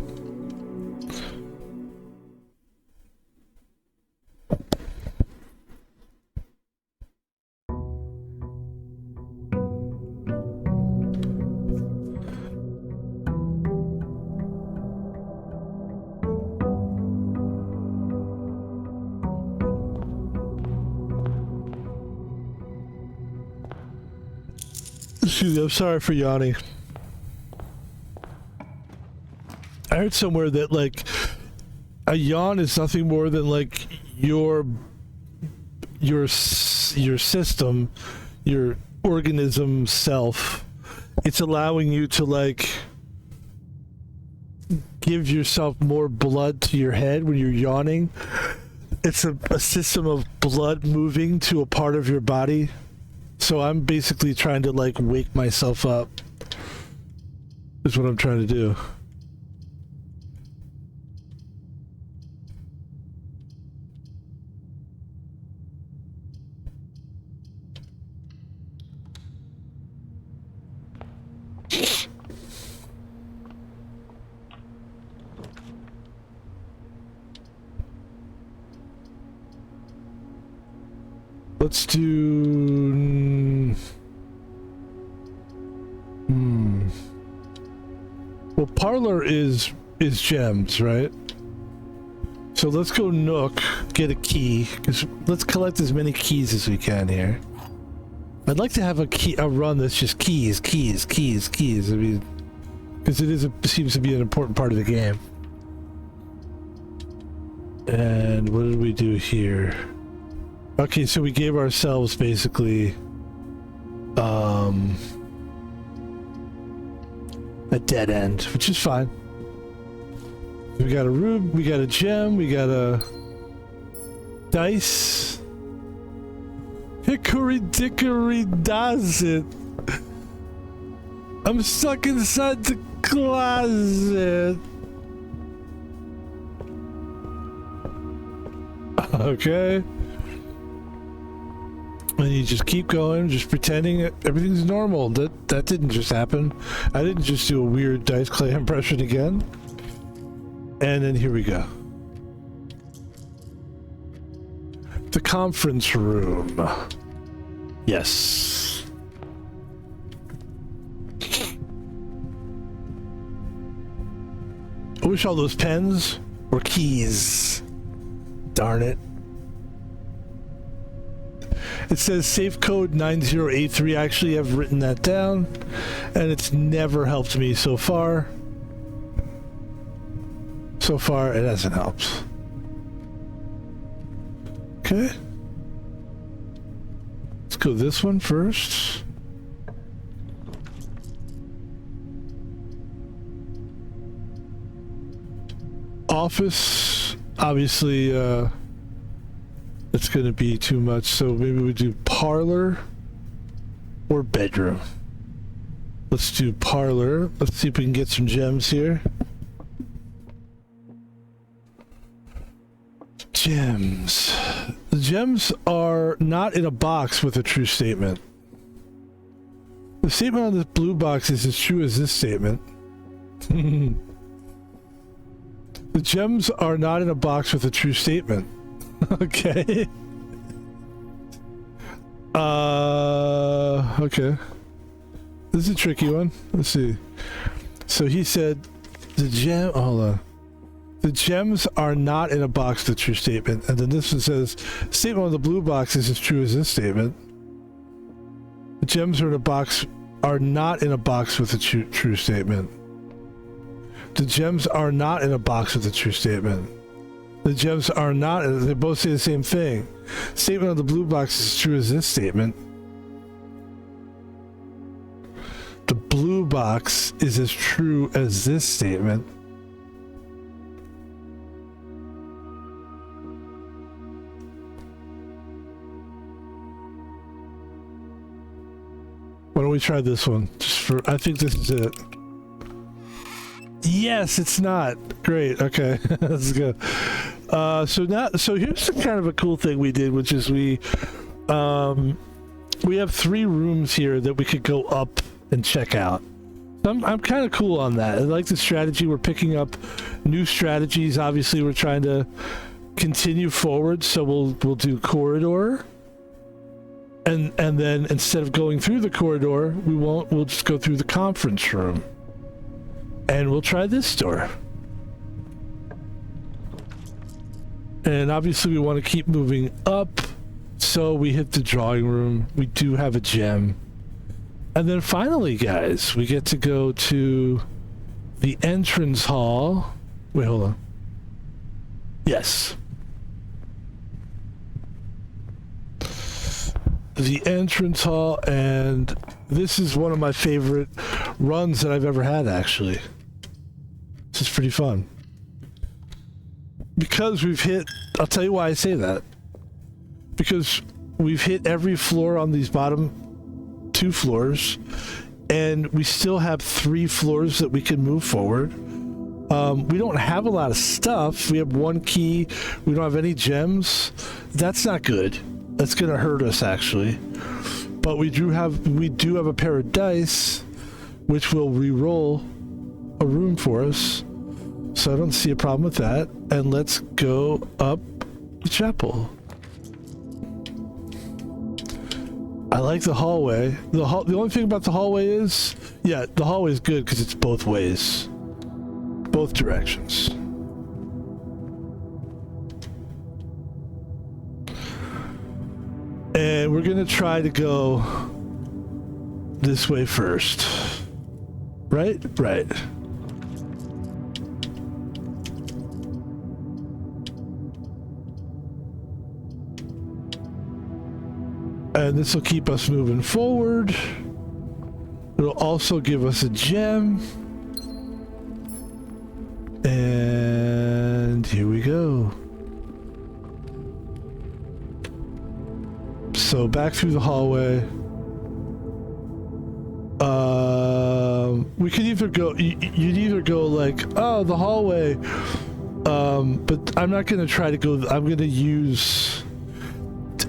Excuse me, I'm sorry for yawning. I heard somewhere that like a yawn is nothing more than like your system, your organism self. It's allowing you to like give yourself more blood to your head when you're yawning. It's a system of blood moving to a part of your body. So I'm basically trying to like wake myself up. Is what I'm trying to do. Let's do... Well, parlor is gems, right? So let's go Nook, get a key, because let's collect as many keys as we can here. I'd like to have a run that's just keys. I mean, because it seems to be an important part of the game. And what did we do here? Okay, so we gave ourselves basically a dead end, which is fine. We got a rube, we got a gem, we got a dice. Hickory dickory does it. I'm stuck inside the closet. Okay. And you just keep going, just pretending everything's normal. That didn't just happen. I didn't just do a weird dice clay impression again. And then here we go. The conference room. Yes. I wish all those pens were keys. Darn it. It says safe code 9083. I actually have written that down, and it's never helped me so far. So far, it hasn't helped. Okay. Let's go this one first. Office, obviously, it's going to be too much, so maybe we do parlor or bedroom. Let's do parlor. Let's see if we can get some gems here. Gems. The gems are not in a box with a true statement. The statement on this blue box is as true as this statement. The gems are not in a box with a true statement. Okay. Okay. This is a tricky one. Let's see. So he said the gem, hold on. The gems are not in a box with a true statement. And then this one says, statement on the blue box is as true as this statement. The gems are in a box, are not in a box with a true statement. The gems are not in a box with a true statement. The gems are not, they both say the same thing. Statement on the blue box is as true as this statement. The blue box is as true as this statement. Why don't we try this one? Just for, I think this is it. Yes, it's not. Great. Okay, let's go. So here's the kind of a cool thing we did, which is we have 3 rooms here that we could go up and check out. I'm kind of cool on that. I like the strategy. We're picking up new strategies. Obviously, we're trying to continue forward, so we'll do corridor. And then instead of going through the corridor, we'll just go through the conference room. And we'll try this door. And obviously we want to keep moving up, so we hit the drawing room. We do have a gem. And then finally, guys, we get to go to the entrance hall. Wait, hold on. Yes. The entrance hall, and this is one of my favorite runs that I've ever had, actually. This is pretty fun. Because we've hit, I'll tell you why I say that. Because we've hit every floor on these bottom 2 floors, and we still have 3 floors that we can move forward. We don't have a lot of stuff. We have 1 key. We don't have any gems. That's not good. That's gonna hurt us, actually. But we do have a pair of dice, which will re-roll a room for us. So I don't see a problem with that. And let's go up the chapel. I like the hallway. The only thing about the hallway is, yeah, the hallway is good because it's both ways. Both directions. And we're gonna try to go this way first. Right? Right. And this will keep us moving forward. It'll also give us a gem. And here we go. So back through the hallway. We could either go, you'd either go like, oh, the hallway. But I'm not going to try to go, I'm going to use,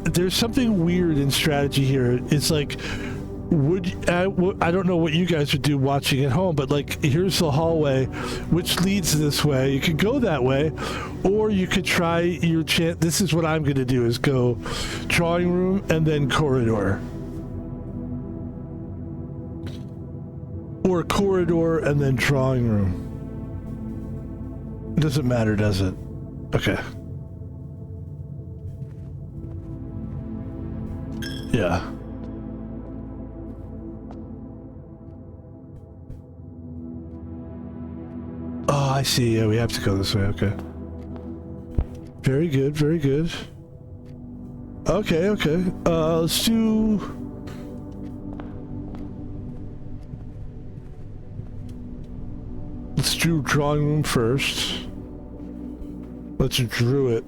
there's something weird in strategy here. It's like, I don't know what you guys would do watching at home, but like, here's the hallway, which leads this way. You could go that way, or you could try your chance. This is what I'm going to do, is go drawing room and then corridor. Or corridor and then drawing room. It doesn't matter, does it? Okay. Yeah. Oh, I see. Yeah, we have to go this way. Okay. Very good. Very good. Okay, okay. Let's do... Let's do drawing room first. Let's drew it.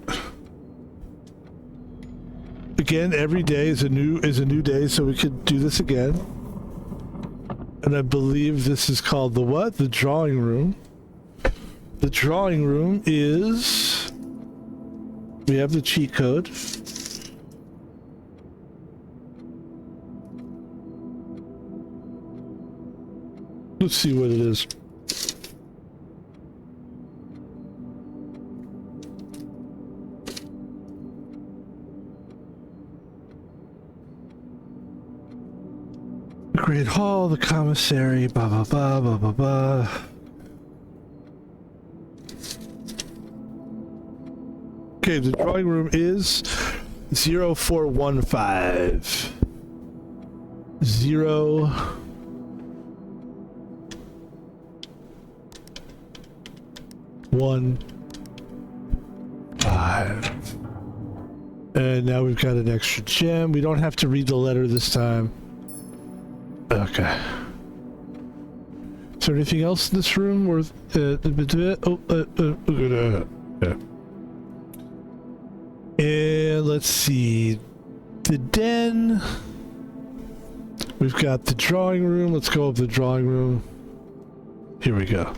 Again, every day is a new day, so we could do this again. And I believe this is called the what? The drawing room. The drawing room is... We have the cheat code. Let's see what it is. The Great Hall, the commissary, blah blah blah blah blah blah. Okay, the drawing room is 0415. 015. And now we've got an extra gem. We don't have to read the letter this time. Okay. Is there anything else in this room worth... And let's see. The den. We've got the drawing room. Let's go up the drawing room. Here we go.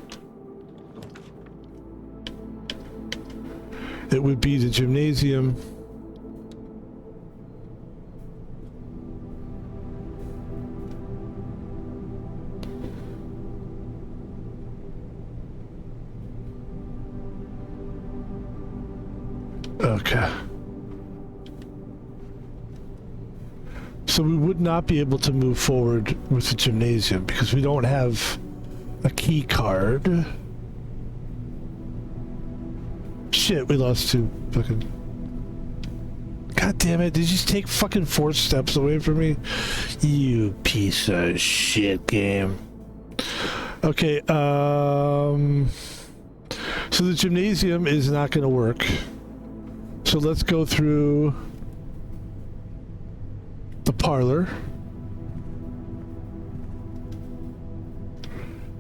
It would be the gymnasium. Okay. So we would not be able to move forward with the gymnasium because we don't have a key card. Shit, we lost two fucking... God damn it, did you just take fucking 4 steps away from me? You piece of shit game. Okay, so the gymnasium is not gonna work. So let's go through the parlor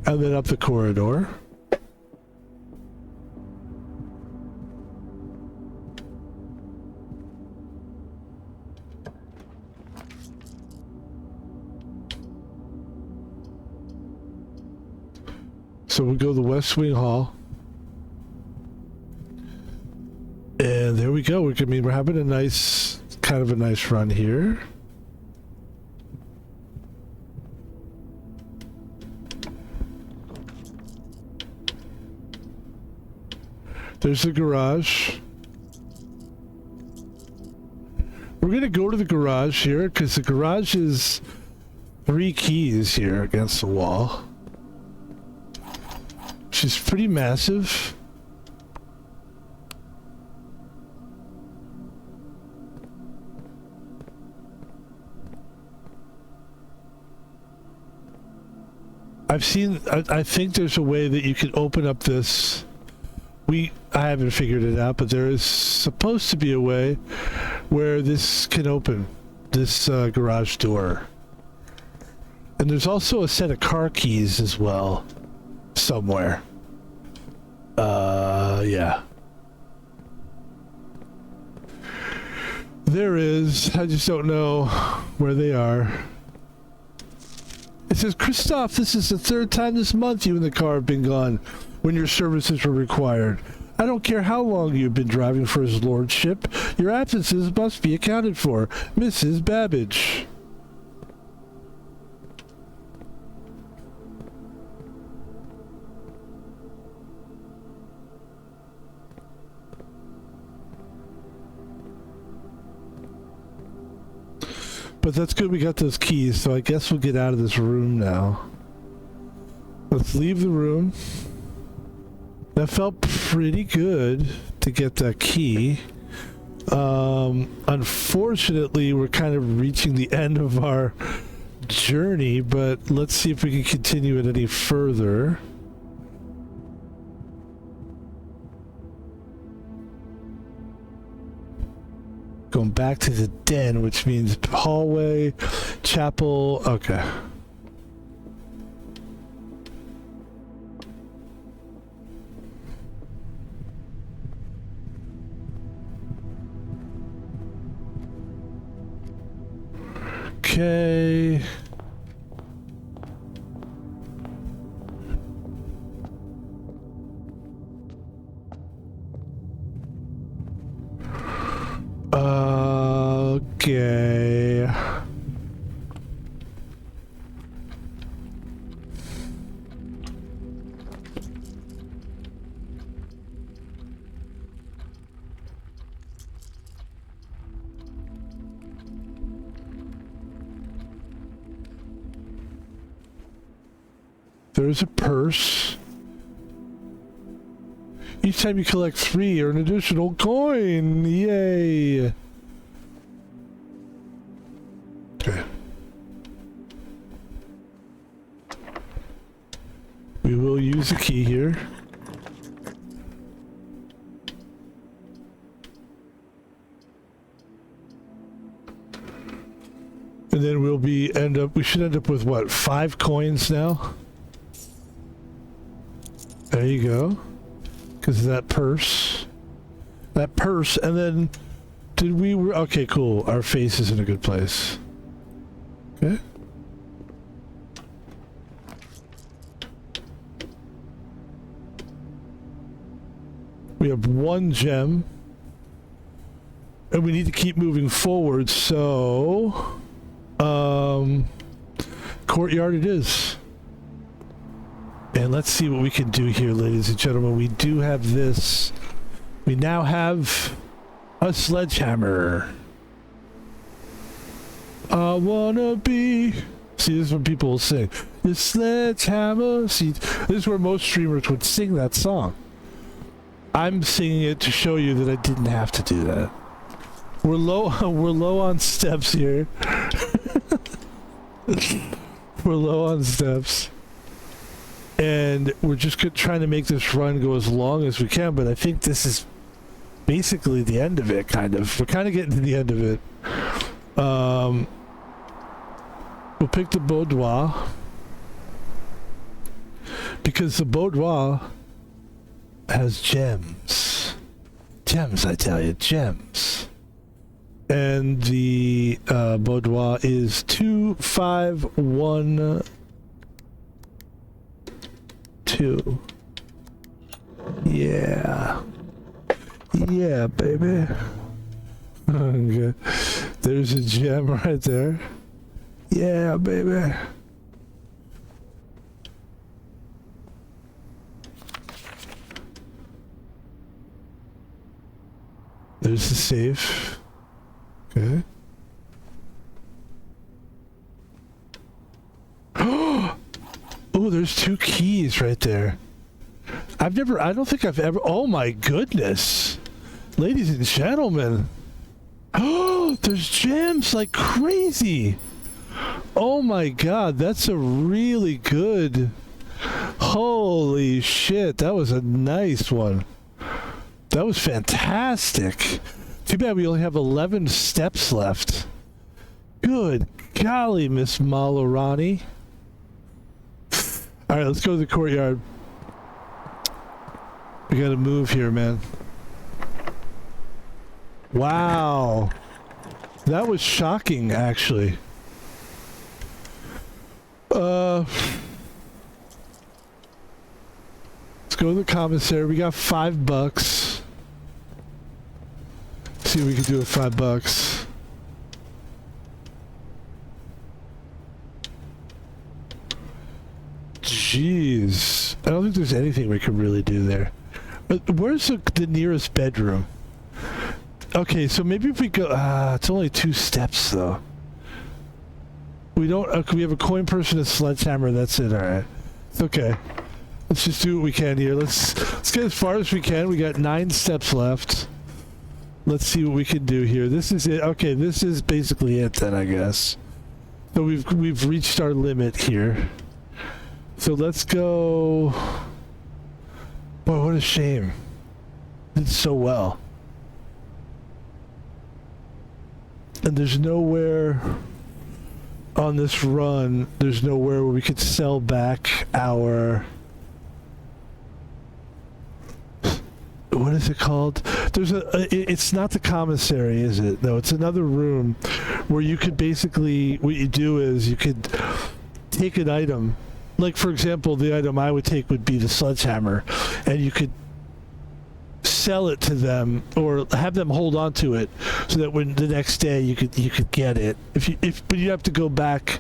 and then up the corridor. So we go to the West Wing Hall. And there we go. I mean, we're having a nice, kind of a nice run here. There's the garage. We're gonna go to the garage here because the garage is 3 keys here against the wall. She's pretty massive. I think there's a way that you can open up this. I haven't figured it out, but there is supposed to be a way where this can open, this garage door. And there's also a set of car keys as well, somewhere. Yeah. There is, I just don't know where they are. It says, Christoph, this is the 3rd time this month you and the car have been gone when your services were required. I don't care how long you've been driving for his lordship. Your absences must be accounted for. Mrs. Babbage. But that's good we got those keys, so I guess we'll get out of this room now. Let's leave the room. That felt pretty good to get that key. Unfortunately, we're kind of reaching the end of our journey, but let's see if we can continue it any further. Going back to the den, which means hallway, chapel. Okay. Okay. Okay. There's a purse. Each time you collect 3 or an additional coin. Yay. Okay. We will use a key here. And then we should end up with what, 5 coins now? There you go. Because of that purse. That purse, and then okay, cool. Our face is in a good place. Okay. We have 1 gem. And we need to keep moving forward, so courtyard it is. And let's see what we can do here, ladies and gentlemen. We do have this. We now have a sledgehammer. I wanna be... See, this is what people will sing. The sledgehammer. See, this is where most streamers would sing that song. I'm singing it to show you that I didn't have to do that. We're low on steps here. We're low on steps. And we're just trying to make this run go as long as we can, but I think this is basically the end of it, kind of. We're kind of getting to the end of it. We'll pick the boudoir. Because the boudoir has gems. Gems, I tell you, gems. And the boudoir is 251... 2. Yeah. Yeah, baby. Okay. There's a gem right there. Yeah, baby. There's the safe. Okay. Oh, there's 2 keys right there. I don't think I've ever, oh my goodness. Ladies and gentlemen. Oh, there's gems like crazy. Oh my god, that's a really good. Holy shit, that was a nice one. That was fantastic. Too bad we only have 11 steps left. Good golly, Miss Malarani. Alright, let's go to the courtyard. We gotta move here, man. Wow. That was shocking, actually. Let's go to the commissary. We got $5. See if we can do it $5. Jeez. I don't think there's anything we can really do there. But where's the nearest bedroom? Okay, so maybe if we go... it's only 2 steps, though. We don't... we have a coin person and a sledgehammer. That's it, alright. It's okay. Let's just do what we can here. Let's get as far as we can. We got 9 steps left. Let's see what we can do here. This is it. Okay, this is basically it then, I guess. So we've reached our limit here. So let's go... Boy, what a shame. Did so well. And there's nowhere on this run, there's nowhere where we could sell back our... What is it called? There's it's not the commissary, is it? No, it's another room where you could basically, what you do is you could take an item. Like, for example, the item I would take would be the sledgehammer, and you could sell it to them or have them hold on to it so that when the next day you could get it. But you have to go back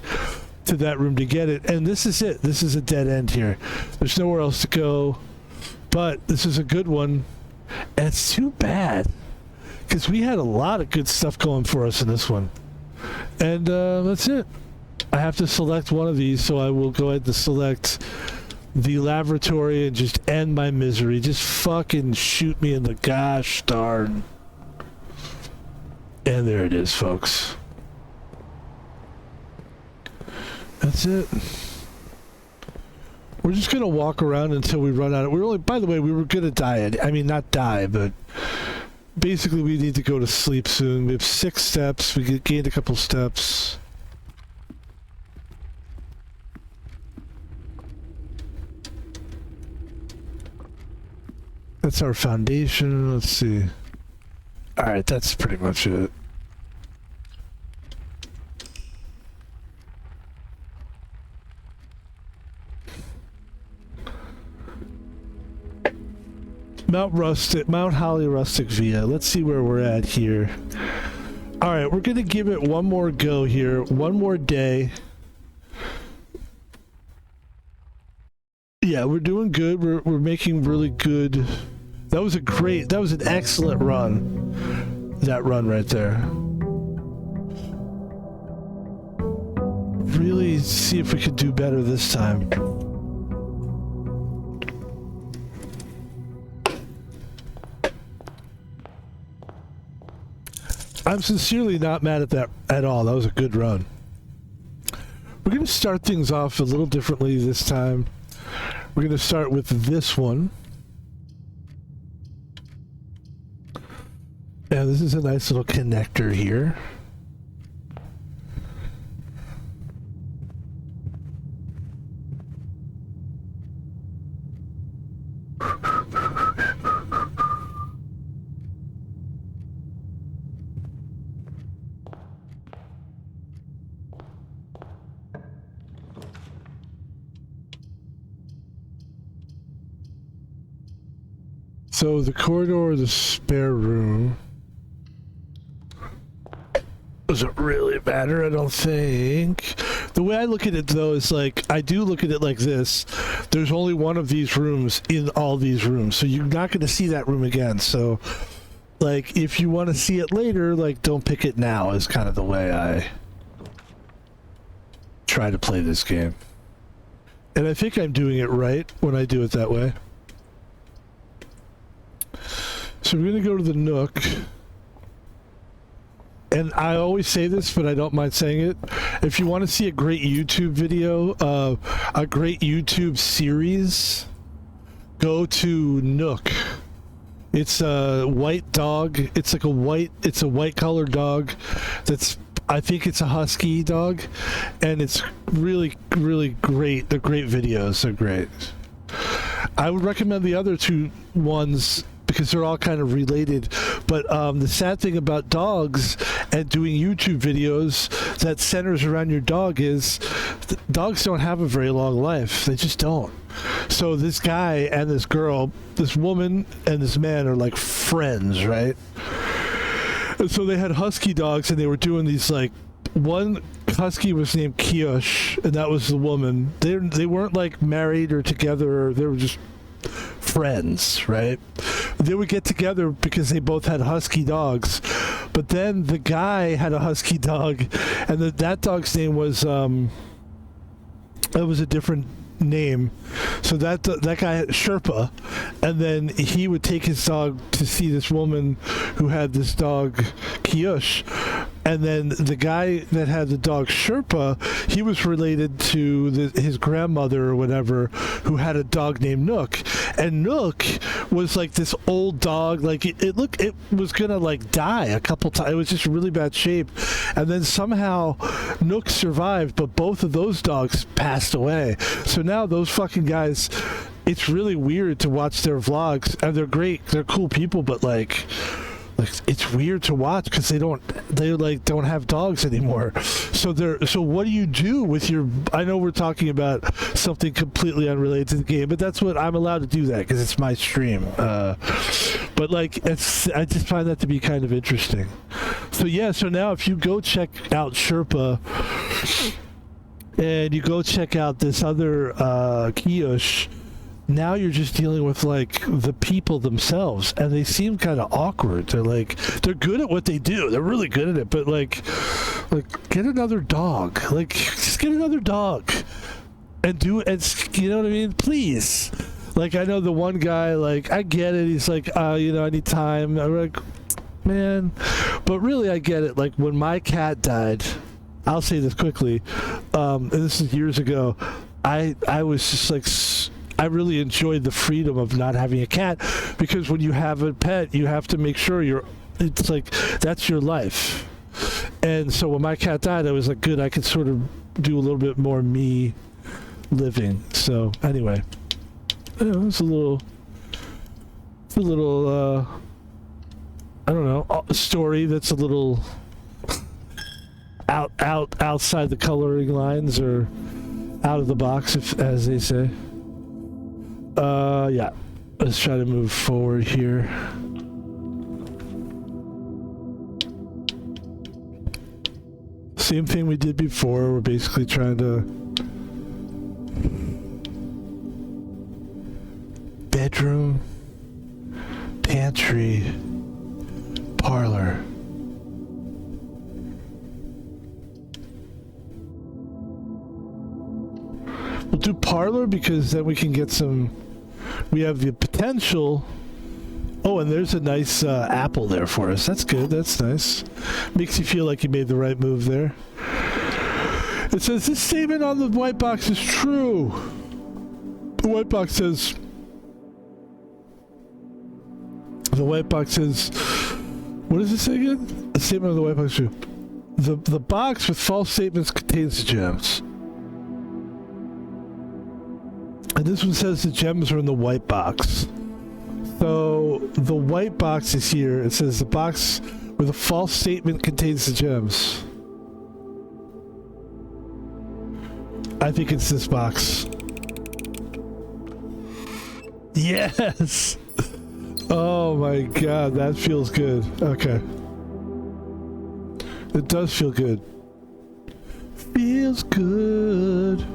to that room to get it. And this is it. This is a dead end here. There's nowhere else to go. But this is a good one. And it's too bad because we had a lot of good stuff going for us in this one. And that's it. I have to select one of these, so I will go ahead and select the laboratory and just end my misery. Just fucking shoot me in the gosh darn. And there it is, folks. That's it. We're just gonna walk around until we run out of... We're only... By the way, we were gonna die. I mean, not die, but... Basically, we need to go to sleep soon. We have 6 steps. We gained a couple steps. That's our foundation. Let's see. Alright, that's pretty much it. Mount Holly Rustic Via. Let's see where we're at here. Alright, we're gonna give it one more go here. One more day. Yeah, we're doing good. We're making really good... That was an excellent run. That run right there. Really see if we could do better this time. I'm sincerely not mad at that at all. That was a good run. We're going to start things off a little differently this time. We're going to start with this one. And this is a nice little connector here. So the corridor, the spare room. Doesn't really matter, I don't think. The way I look at it, though, is like, I do look at it like this. There's only one of these rooms in all these rooms, so you're not going to see that room again. So, like, if you want to see it later, like, don't pick it now, is kind of the way I try to play this game. And I think I'm doing it right when I do it that way. So we're going to go to the Nook. And I always say this, but I don't mind saying it. If you want to see a great YouTube video, a great YouTube series, go to Nook. It's a white dog. It's like it's a white colored dog I think it's a husky dog, and it's really, really great. They're great videos. They're great. I would recommend the other two ones because they're all kind of related. But the sad thing about dogs and doing YouTube videos that centers around your dog is dogs don't have a very long life. They just don't. So this guy and this girl, this woman and this man are like friends, right? And so they had husky dogs, and they were doing these, like, one husky was named Kiosh, and that was the woman. They weren't like married or together, they were just friends, right? They would get together because they both had husky dogs. But then the guy had a husky dog, and that dog's name was it was a different name. So that guy had Sherpa, and then he would take his dog to see this woman who had this dog Kiyush, and then the guy that had the dog Sherpa, he was related to his grandmother or whatever, who had a dog named Nook. And Nook was like this old dog, like it was gonna like die a couple times. It was just really bad shape, and then somehow Nook survived, but both of those dogs passed away. So now those fucking guys, it's really weird to watch their vlogs, and they're great, they're cool people, but like it's weird to watch because they don't have dogs anymore. So what do you do with your? I know we're talking about something completely unrelated to the game, but that's what I'm allowed to do that because it's my stream. But like I just find that to be kind of interesting. So yeah, so now if you go check out Sherpa and you go check out this other Kiosh, now you're just dealing with like the people themselves, and they seem kind of awkward. They're good at what they do. They're really good at it, but like get another dog. Like just get another dog and do it. And you know what I mean? Please. Like I know the one guy. Like I get it. He's like, I need time. I'm like, man, but really I get it. Like when my cat died, I'll say this quickly. And this is years ago. I was just like. I really enjoyed the freedom of not having a cat, because when you have a pet, you have to make sure it's like, that's your life. And so when my cat died, I was like, good, I could sort of do a little bit more me living. So anyway, it's a little, I don't know, a story that's a little outside the coloring lines, or out of the box, as they say. Yeah. Let's try to move forward here. Same thing we did before. We're basically trying to... Bedroom, pantry, parlor. We'll do parlor because then we can get some... We have the potential. Oh, and there's a nice apple there for us. That's good. That's nice. Makes you feel like you made the right move there. It says this statement on the white box is true. The white box says... The white box says... What does it say again? The statement on the white box is true. The box with false statements contains the gems. And this one says the gems are in the white box. So the white box is here. It says the box with a false statement contains the gems. I think it's this box. Yes! Oh my god, that feels good. Okay. It does feel good. Feels good.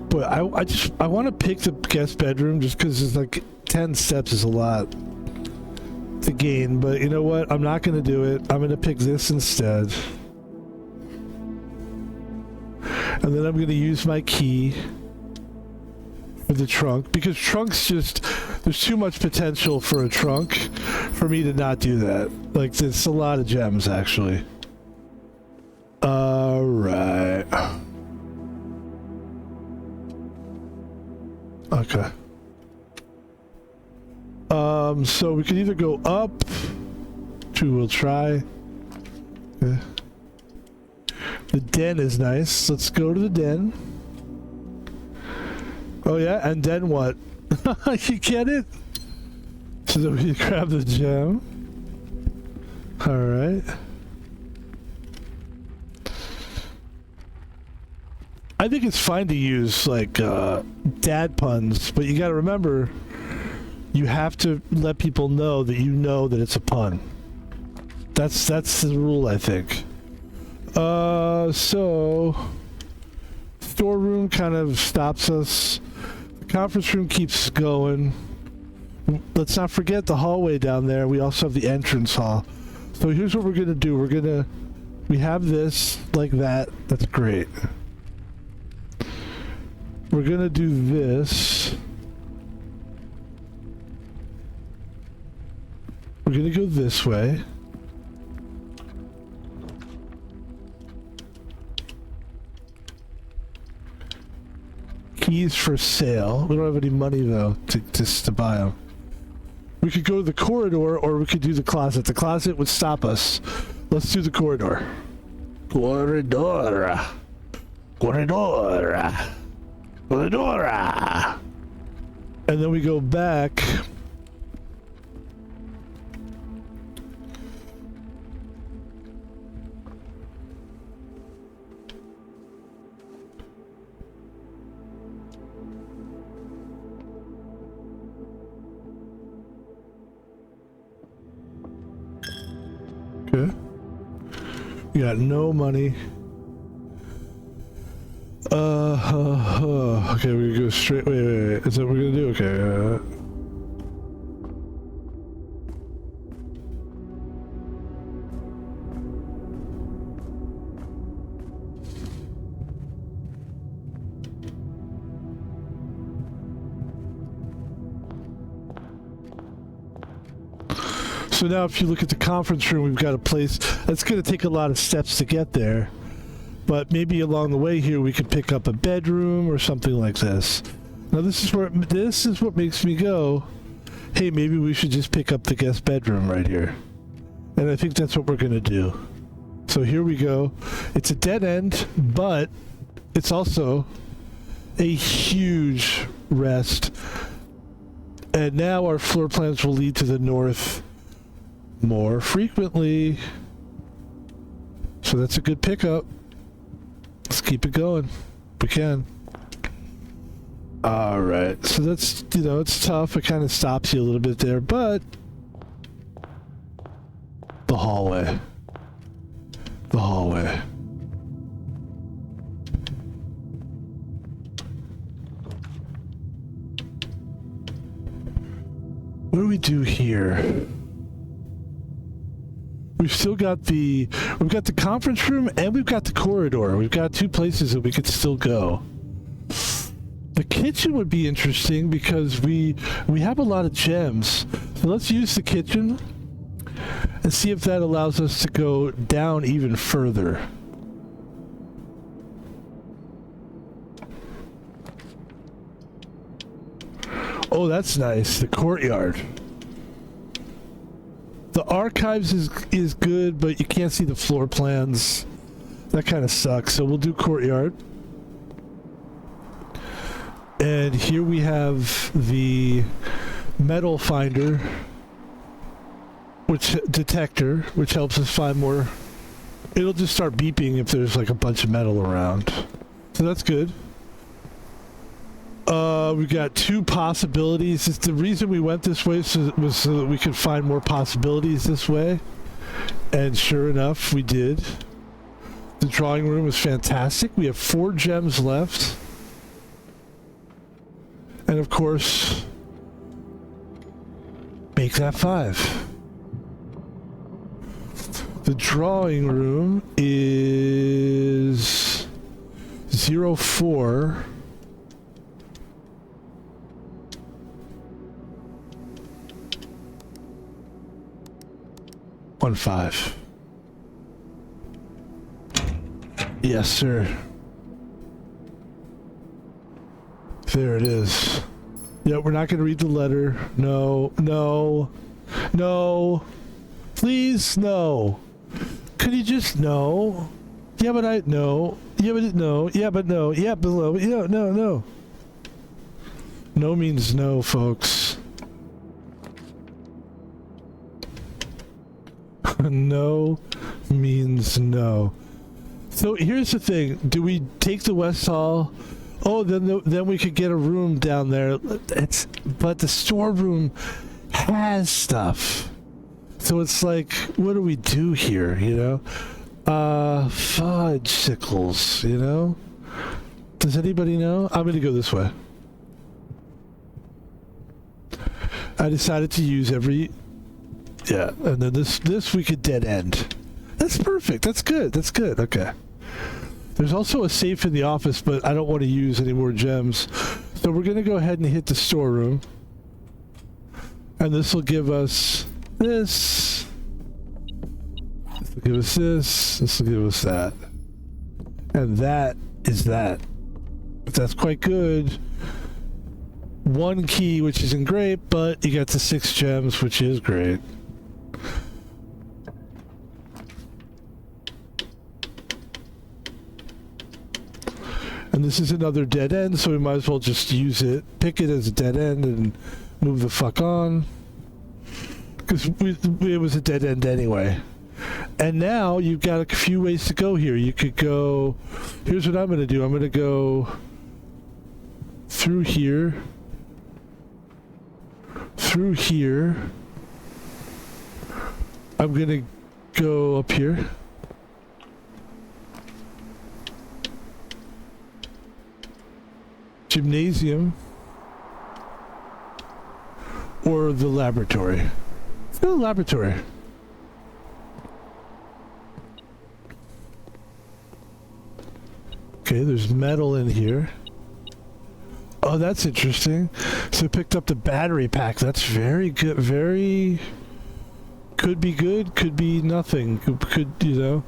But I want to pick the guest bedroom just because it's like 10 steps is a lot the gain, but you know what? I'm not going to do it. I'm going to pick this instead. And then I'm going to use my key for the trunk, because trunks just, there's too much potential for a trunk for me to not do that. Like, it's a lot of gems, actually. Alright. Okay. So we could either go up, which we will try. Okay. The den is nice. Let's go to the den. Oh yeah, and then what? You get it? So then we grab the gem. Alright. I think it's fine to use, like, dad puns, but you gotta remember, you have to let people know that it's a pun. That's the rule, I think. So... storeroom kind of stops us. The conference room keeps going. Let's not forget the hallway down there. We also have the entrance hall. So here's what we're gonna do. We have this like that. That's great. We're gonna do this. We're gonna go this way. Keys for sale. We don't have any money though to buy them. We could go to the corridor, or we could do the closet. The closet would stop us. Let's do the corridor. Corridor. Corridor. Corridor. And then we go back. Okay. We got no money. Okay, we go straight. Wait. Is that what we're gonna do? Okay. So now if you look at the conference room, we've got a place that's going to take a lot of steps to get there. But maybe along the way here we could pick up a bedroom or something like this. Now this is what makes me go, hey, maybe we should just pick up the guest bedroom right here. And I think that's what we're going to do. So here we go. It's a dead end, but it's also a huge rest. And now our floor plans will lead to the north more frequently. So that's a good pickup. Let's keep it going. We can. Alright. So that's, it's tough. It kind of stops you a little bit there, but the hallway. The hallway. What do we do here? We've got the conference room and we've got the corridor. We've got two places that we could still go. The kitchen would be interesting because we have a lot of gems. So let's use the kitchen and see if that allows us to go down even further. Oh, that's nice. The courtyard. The archives is good, but you can't see the floor plans. That kind of sucks. So we'll do courtyard. And here we have the metal finder, which helps us find more. It'll just start beeping if there's like a bunch of metal around. So that's good. We've got two possibilities. The reason we went this way was so that we could find more possibilities this way. And sure enough, we did. The drawing room is fantastic. We have 4 gems left. And of course, make that 5. The drawing room is 04. One five. Yes, sir. There it is. Yeah, we're not going to read the letter. No, no, no. Please, no. Could you just no? Yeah, but I no. Yeah, but no. Yeah, but no. Yeah, below. Yeah, no, no. No means no, folks. No means no. So here's the thing: do we take the West Hall? Oh, then we could get a room down there. But the storeroom has stuff. So it's like, what do we do here, you know? Fudge sickles, you know? Does anybody know? I'm gonna go this way. I decided to use every... Yeah, and then this we could dead end. That's perfect. That's good. That's good. Okay. There's also a safe in the office, but I don't want to use any more gems. So we're going to go ahead and hit the storeroom. And this will give us this. This will give us this. This will give us that. And that is that. That's quite good. One key, which isn't great, but you got the 6 gems, which is great. And this is another dead end, so we might as well just use it, pick it as a dead end, and move the fuck on. Because it was a dead end anyway. And now you've got a few ways to go here. You could go... Here's what I'm going to do. I'm going to go through here. Through here. I'm going to go up here. Gymnasium. Or the laboratory. Let's go to the laboratory. Okay, there's metal in here. Oh, that's interesting. So I picked up the battery pack. That's very good. Very... Could be good, could be nothing. Could, you know...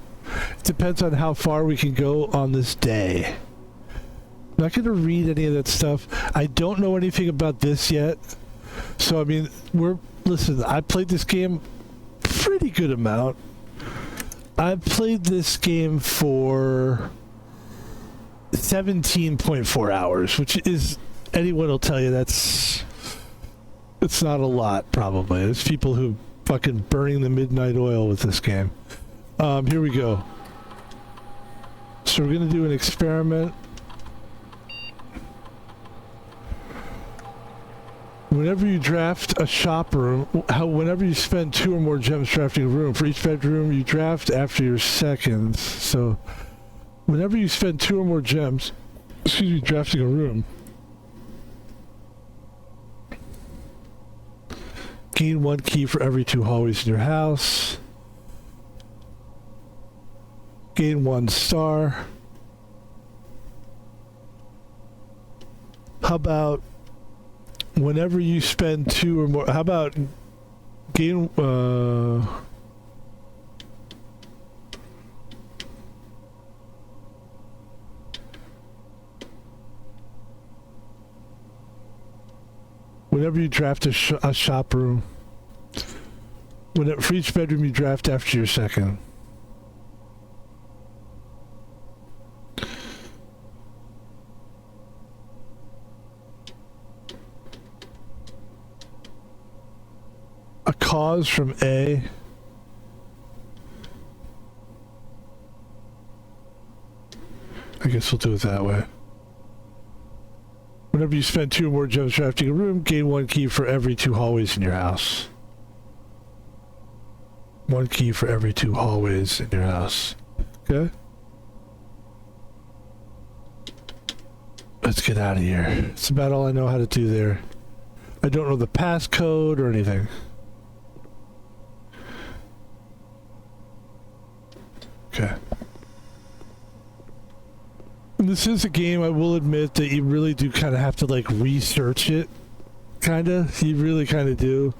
It depends on how far we can go on this day. I'm not going to read any of that stuff. I don't know anything about this yet. So, I mean, listen, I played this game pretty good amount. I played this game for 17.4 hours, which is, anyone will tell you it's not a lot, probably. There's people who fucking burning the midnight oil with this game. Here we go. So we're going to do an experiment. Whenever you draft a shop room, whenever you spend 2 or more gems drafting a room, for each bedroom you draft after your seconds. So, whenever you spend 2 or more gems, drafting a room, gain 1 key for every 2 hallways in your house. Gain 1 star. How about whenever you spend 2 or more, how about gain, whenever you draft a shop room, for each bedroom you draft after your second. A cause from A. I guess we'll do it that way. Whenever you spend 2 or more gems drafting a room, gain 1 key for every 2 hallways in your house. 1 key for every 2 hallways in your house. Okay? Let's get out of here. That's about all I know how to do there. I don't know the passcode or anything. Okay. And this is a game, I will admit, that you really do kind of have to, like, research it. Kinda. You really kind of do.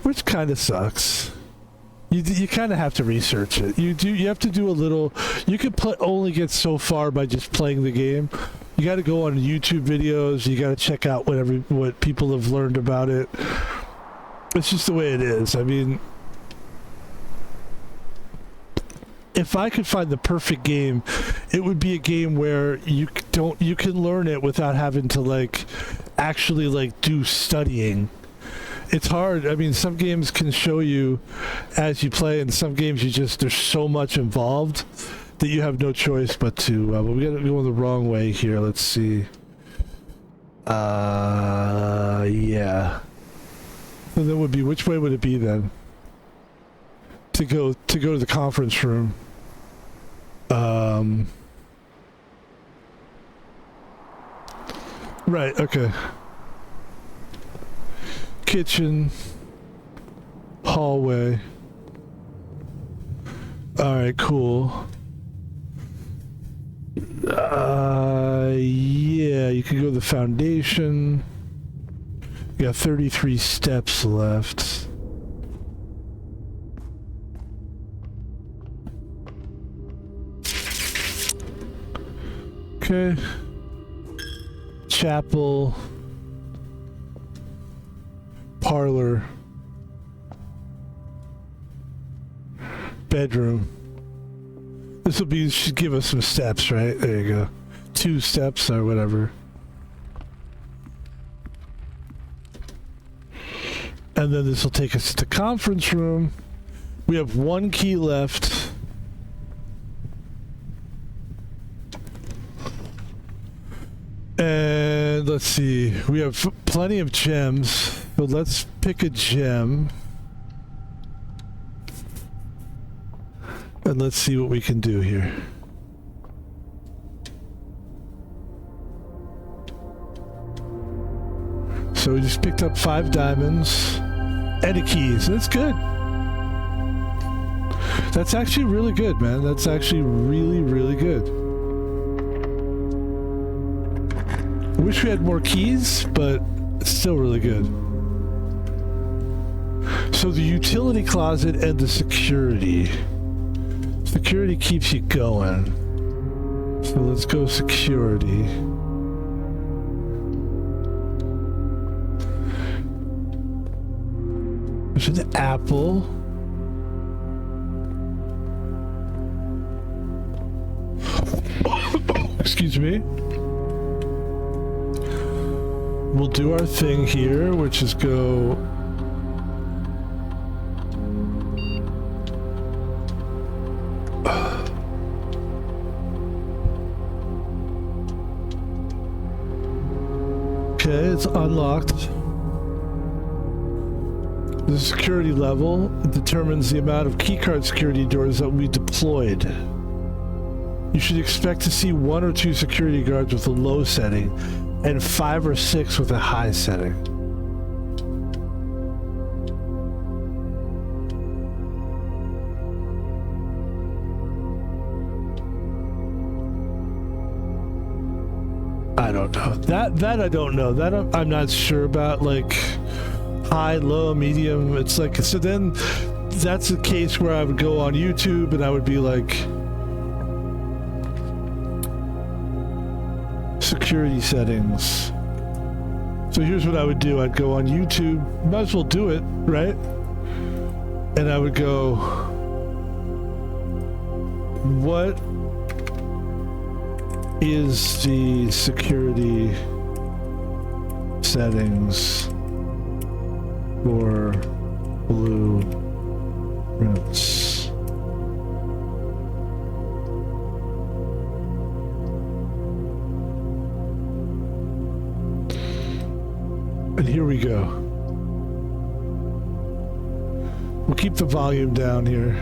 Which kind of sucks. You kind of have to research it. You have to do a little. You can only get so far by just playing the game. You got to go on YouTube videos. You got to check out what people have learned about it. It's just the way it is. I mean, if I could find the perfect game, it would be a game where you can learn it without having to like actually like do studying. It's hard. I mean, some games can show you as you play, and some games there's so much involved that you have no choice but to. But we got to go the wrong way here. Let's see. Yeah. So that would be, which way would it be then? To go to the conference room. Right. Okay. Kitchen, hallway. All right, cool. Yeah, you can go to the foundation. You got 33 steps left. Okay. Chapel. Parlor. Bedroom. This will be, should give us some steps, right? There you go. 2 steps or whatever. And then this will take us to the conference room. We have 1 key left. And let's see. We have plenty of gems. So let's pick a gem. And let's see what we can do here. So we just picked up 5 diamonds and a keys. That's good. That's actually really good, man. That's actually really, really good. I wish we had more keys, but it's still really good. So the utility closet and the security. Security keeps you going. So let's go security. There's an apple. Excuse me. We'll do our thing here, which is go... Okay, it's unlocked. The security level determines the amount of keycard security doors that we deployed. You should expect to see 1 or 2 security guards with a low setting and 5 or 6 with a high setting. I don't know. That I don't know. That I'm not sure about. Like high, low, medium. It's like, so then that's a case where I would go on YouTube and I would be like, security settings. So here's what I would do. I'd go on YouTube. Might as well do it, right? And I would go, what is the security settings for blueprints? And here we go. We'll keep the volume down here.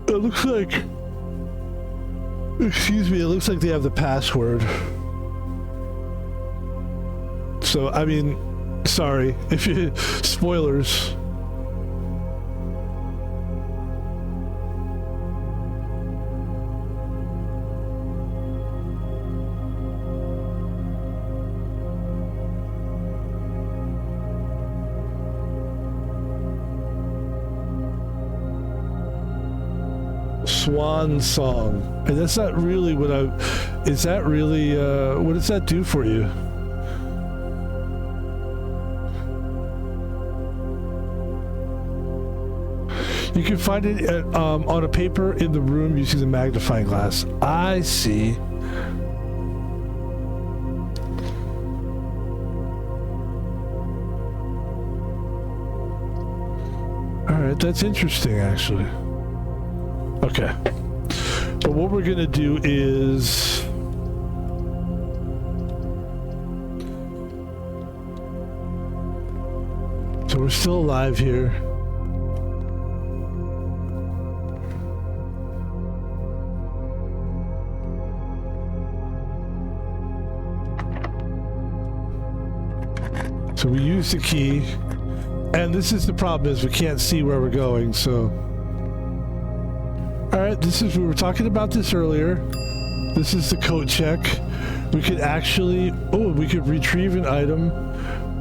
It looks like, excuse me, it looks like they have the password. So, I mean, sorry if you spoilers. Swan song, and that's not really what is that really what does that do for you? You can find it on a paper in the room using the magnifying glass. I see. All right, that's interesting actually. Okay, but what we're gonna do is so we're still alive here. So we use the key, and this is the problem, is we can't see where we're going, so alright, we were talking about this earlier. This is the coat check. We could actually, we could retrieve an item.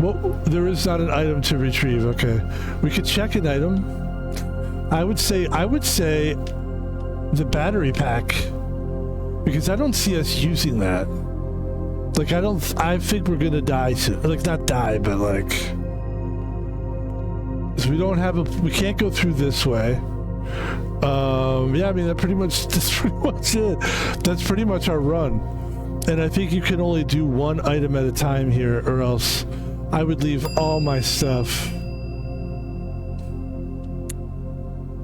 Well, there is not an item to retrieve, okay. We could check an item. I would say the battery pack, because I don't see us using that. Like, I think we're gonna die soon. Like, not die, but like, so we can't go through this way. Yeah, I mean, that's pretty much it. That's pretty much our run. And I think you can only do one item at a time here, or else I would leave all my stuff.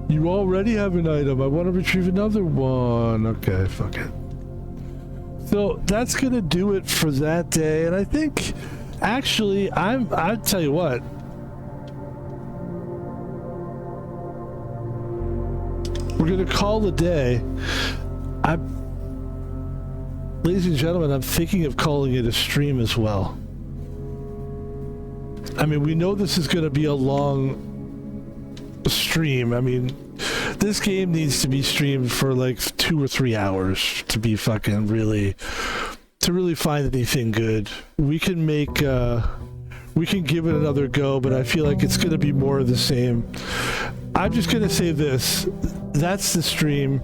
You already have an item. I want to retrieve another one. Okay, fuck it. So that's gonna do it for that day. And I think, actually, I'll tell you what. We're gonna call the day. Ladies and gentlemen, I'm thinking of calling it a stream as well. I mean, we know this is gonna be a long stream. I mean, this game needs to be streamed for like 2 or 3 hours to be fucking really find anything good. We can make we can give it another go, but I feel like it's gonna be more of the same. I'm just gonna say this. That's the stream.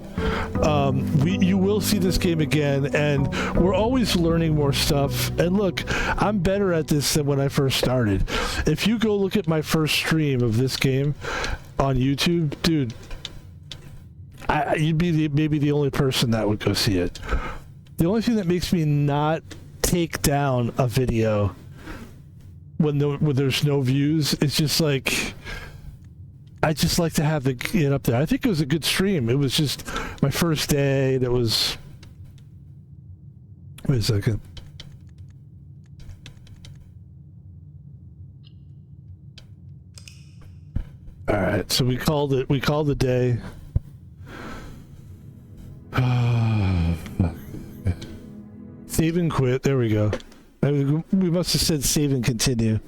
You will see this game again, and we're always learning more stuff. And look, I'm better at this than when I first started. If you go look at my first stream of this game on YouTube, dude, you'd be maybe the only person that would go see it. The only thing that makes me not take down a video when there's no views is just like, I just like to have it up there. I think it was a good stream. It was just my first day, and it was... Wait a second. Alright, so we called the day. Save and quit. There we go. We must have said save and continue.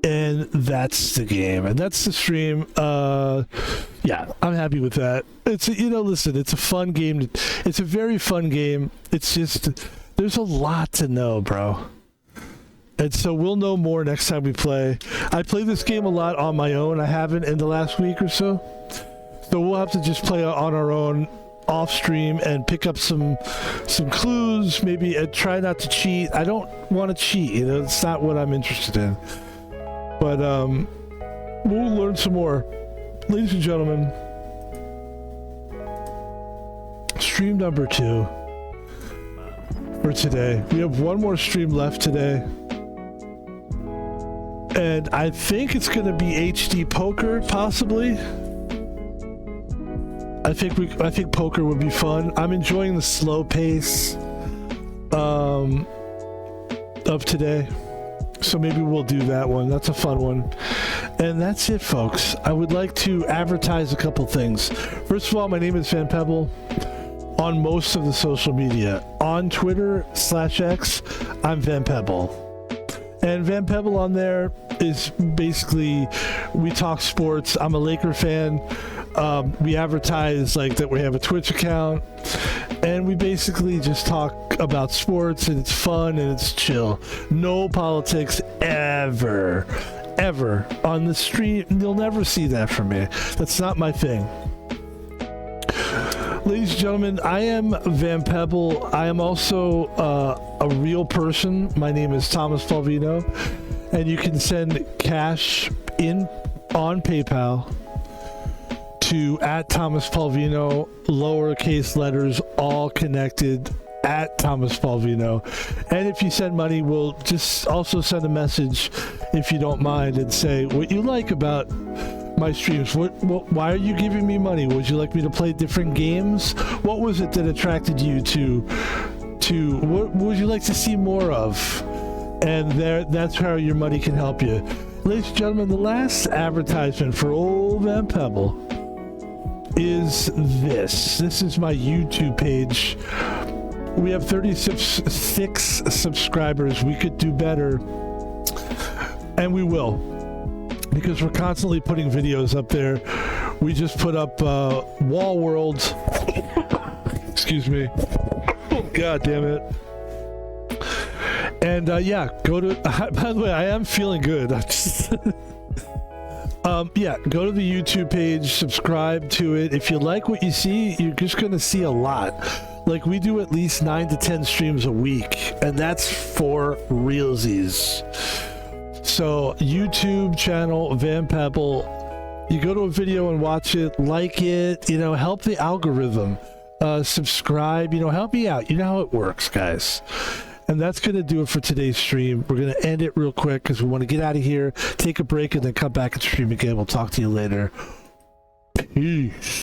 And that's the game, and that's the stream. Yeah, I'm happy with that. It's listen, it's a fun game. It's a very fun game. It's just, there's a lot to know, bro. And so we'll know more next time we play. I play this game a lot on my own. I haven't in the last week or so. So we'll have to just play on our own off stream and pick up some clues, maybe, and try not to cheat. I don't want to cheat, it's not what I'm interested in. But we'll learn some more. Ladies and gentlemen, stream number 2 for today. We have one more stream left today. And I think it's going to be HD poker, possibly. I think poker would be fun. I'm enjoying the slow pace of today. So maybe we'll do that one. That's a fun one. And that's it, folks. I would like to advertise a couple things. First of all, my name is Pebble. on most of the social media. On Twitter/X, I'm Van Pebble. And Van Pebble on there is basically, we talk sports. I'm a Laker fan. We advertise like that we have a Twitch account, and we basically just talk about sports, and it's fun and it's chill. No politics ever on the street. You'll never see that from me. That's not my thing. Ladies and gentlemen, I am Van Pebble. I am also a real person. My name is Thomas Palvino, and you can send cash in on PayPal to @ThomasPalvino, lowercase letters, all connected, @ThomasPalvino. And if you send money, we'll just also send a message, if you don't mind, and say what you like about my streams. Why are you giving me money? Would you like me to play different games? What was it that attracted you to what would you like to see more of? And that's how your money can help you. Ladies and gentlemen, the last advertisement for old Van Pebble is this. This is my YouTube page. We have 36 subscribers. We could do better, and we will, because we're constantly putting videos up there. We just put up Wall World. Excuse me. God damn it. And yeah, go to, by the way, I am feeling good. Yeah, go to the YouTube page, subscribe to it. If you like what you see, you're just going to see a lot. Like, we do at least 9 to 10 streams a week, and that's for realsies. So, YouTube channel, Van Pebble. You go to a video and watch it, like it, help the algorithm. Subscribe, help me out. You know how it works, guys. And that's going to do it for today's stream. We're going to end it real quick because we want to get out of here, take a break, and then come back and stream again. We'll talk to you later. Peace.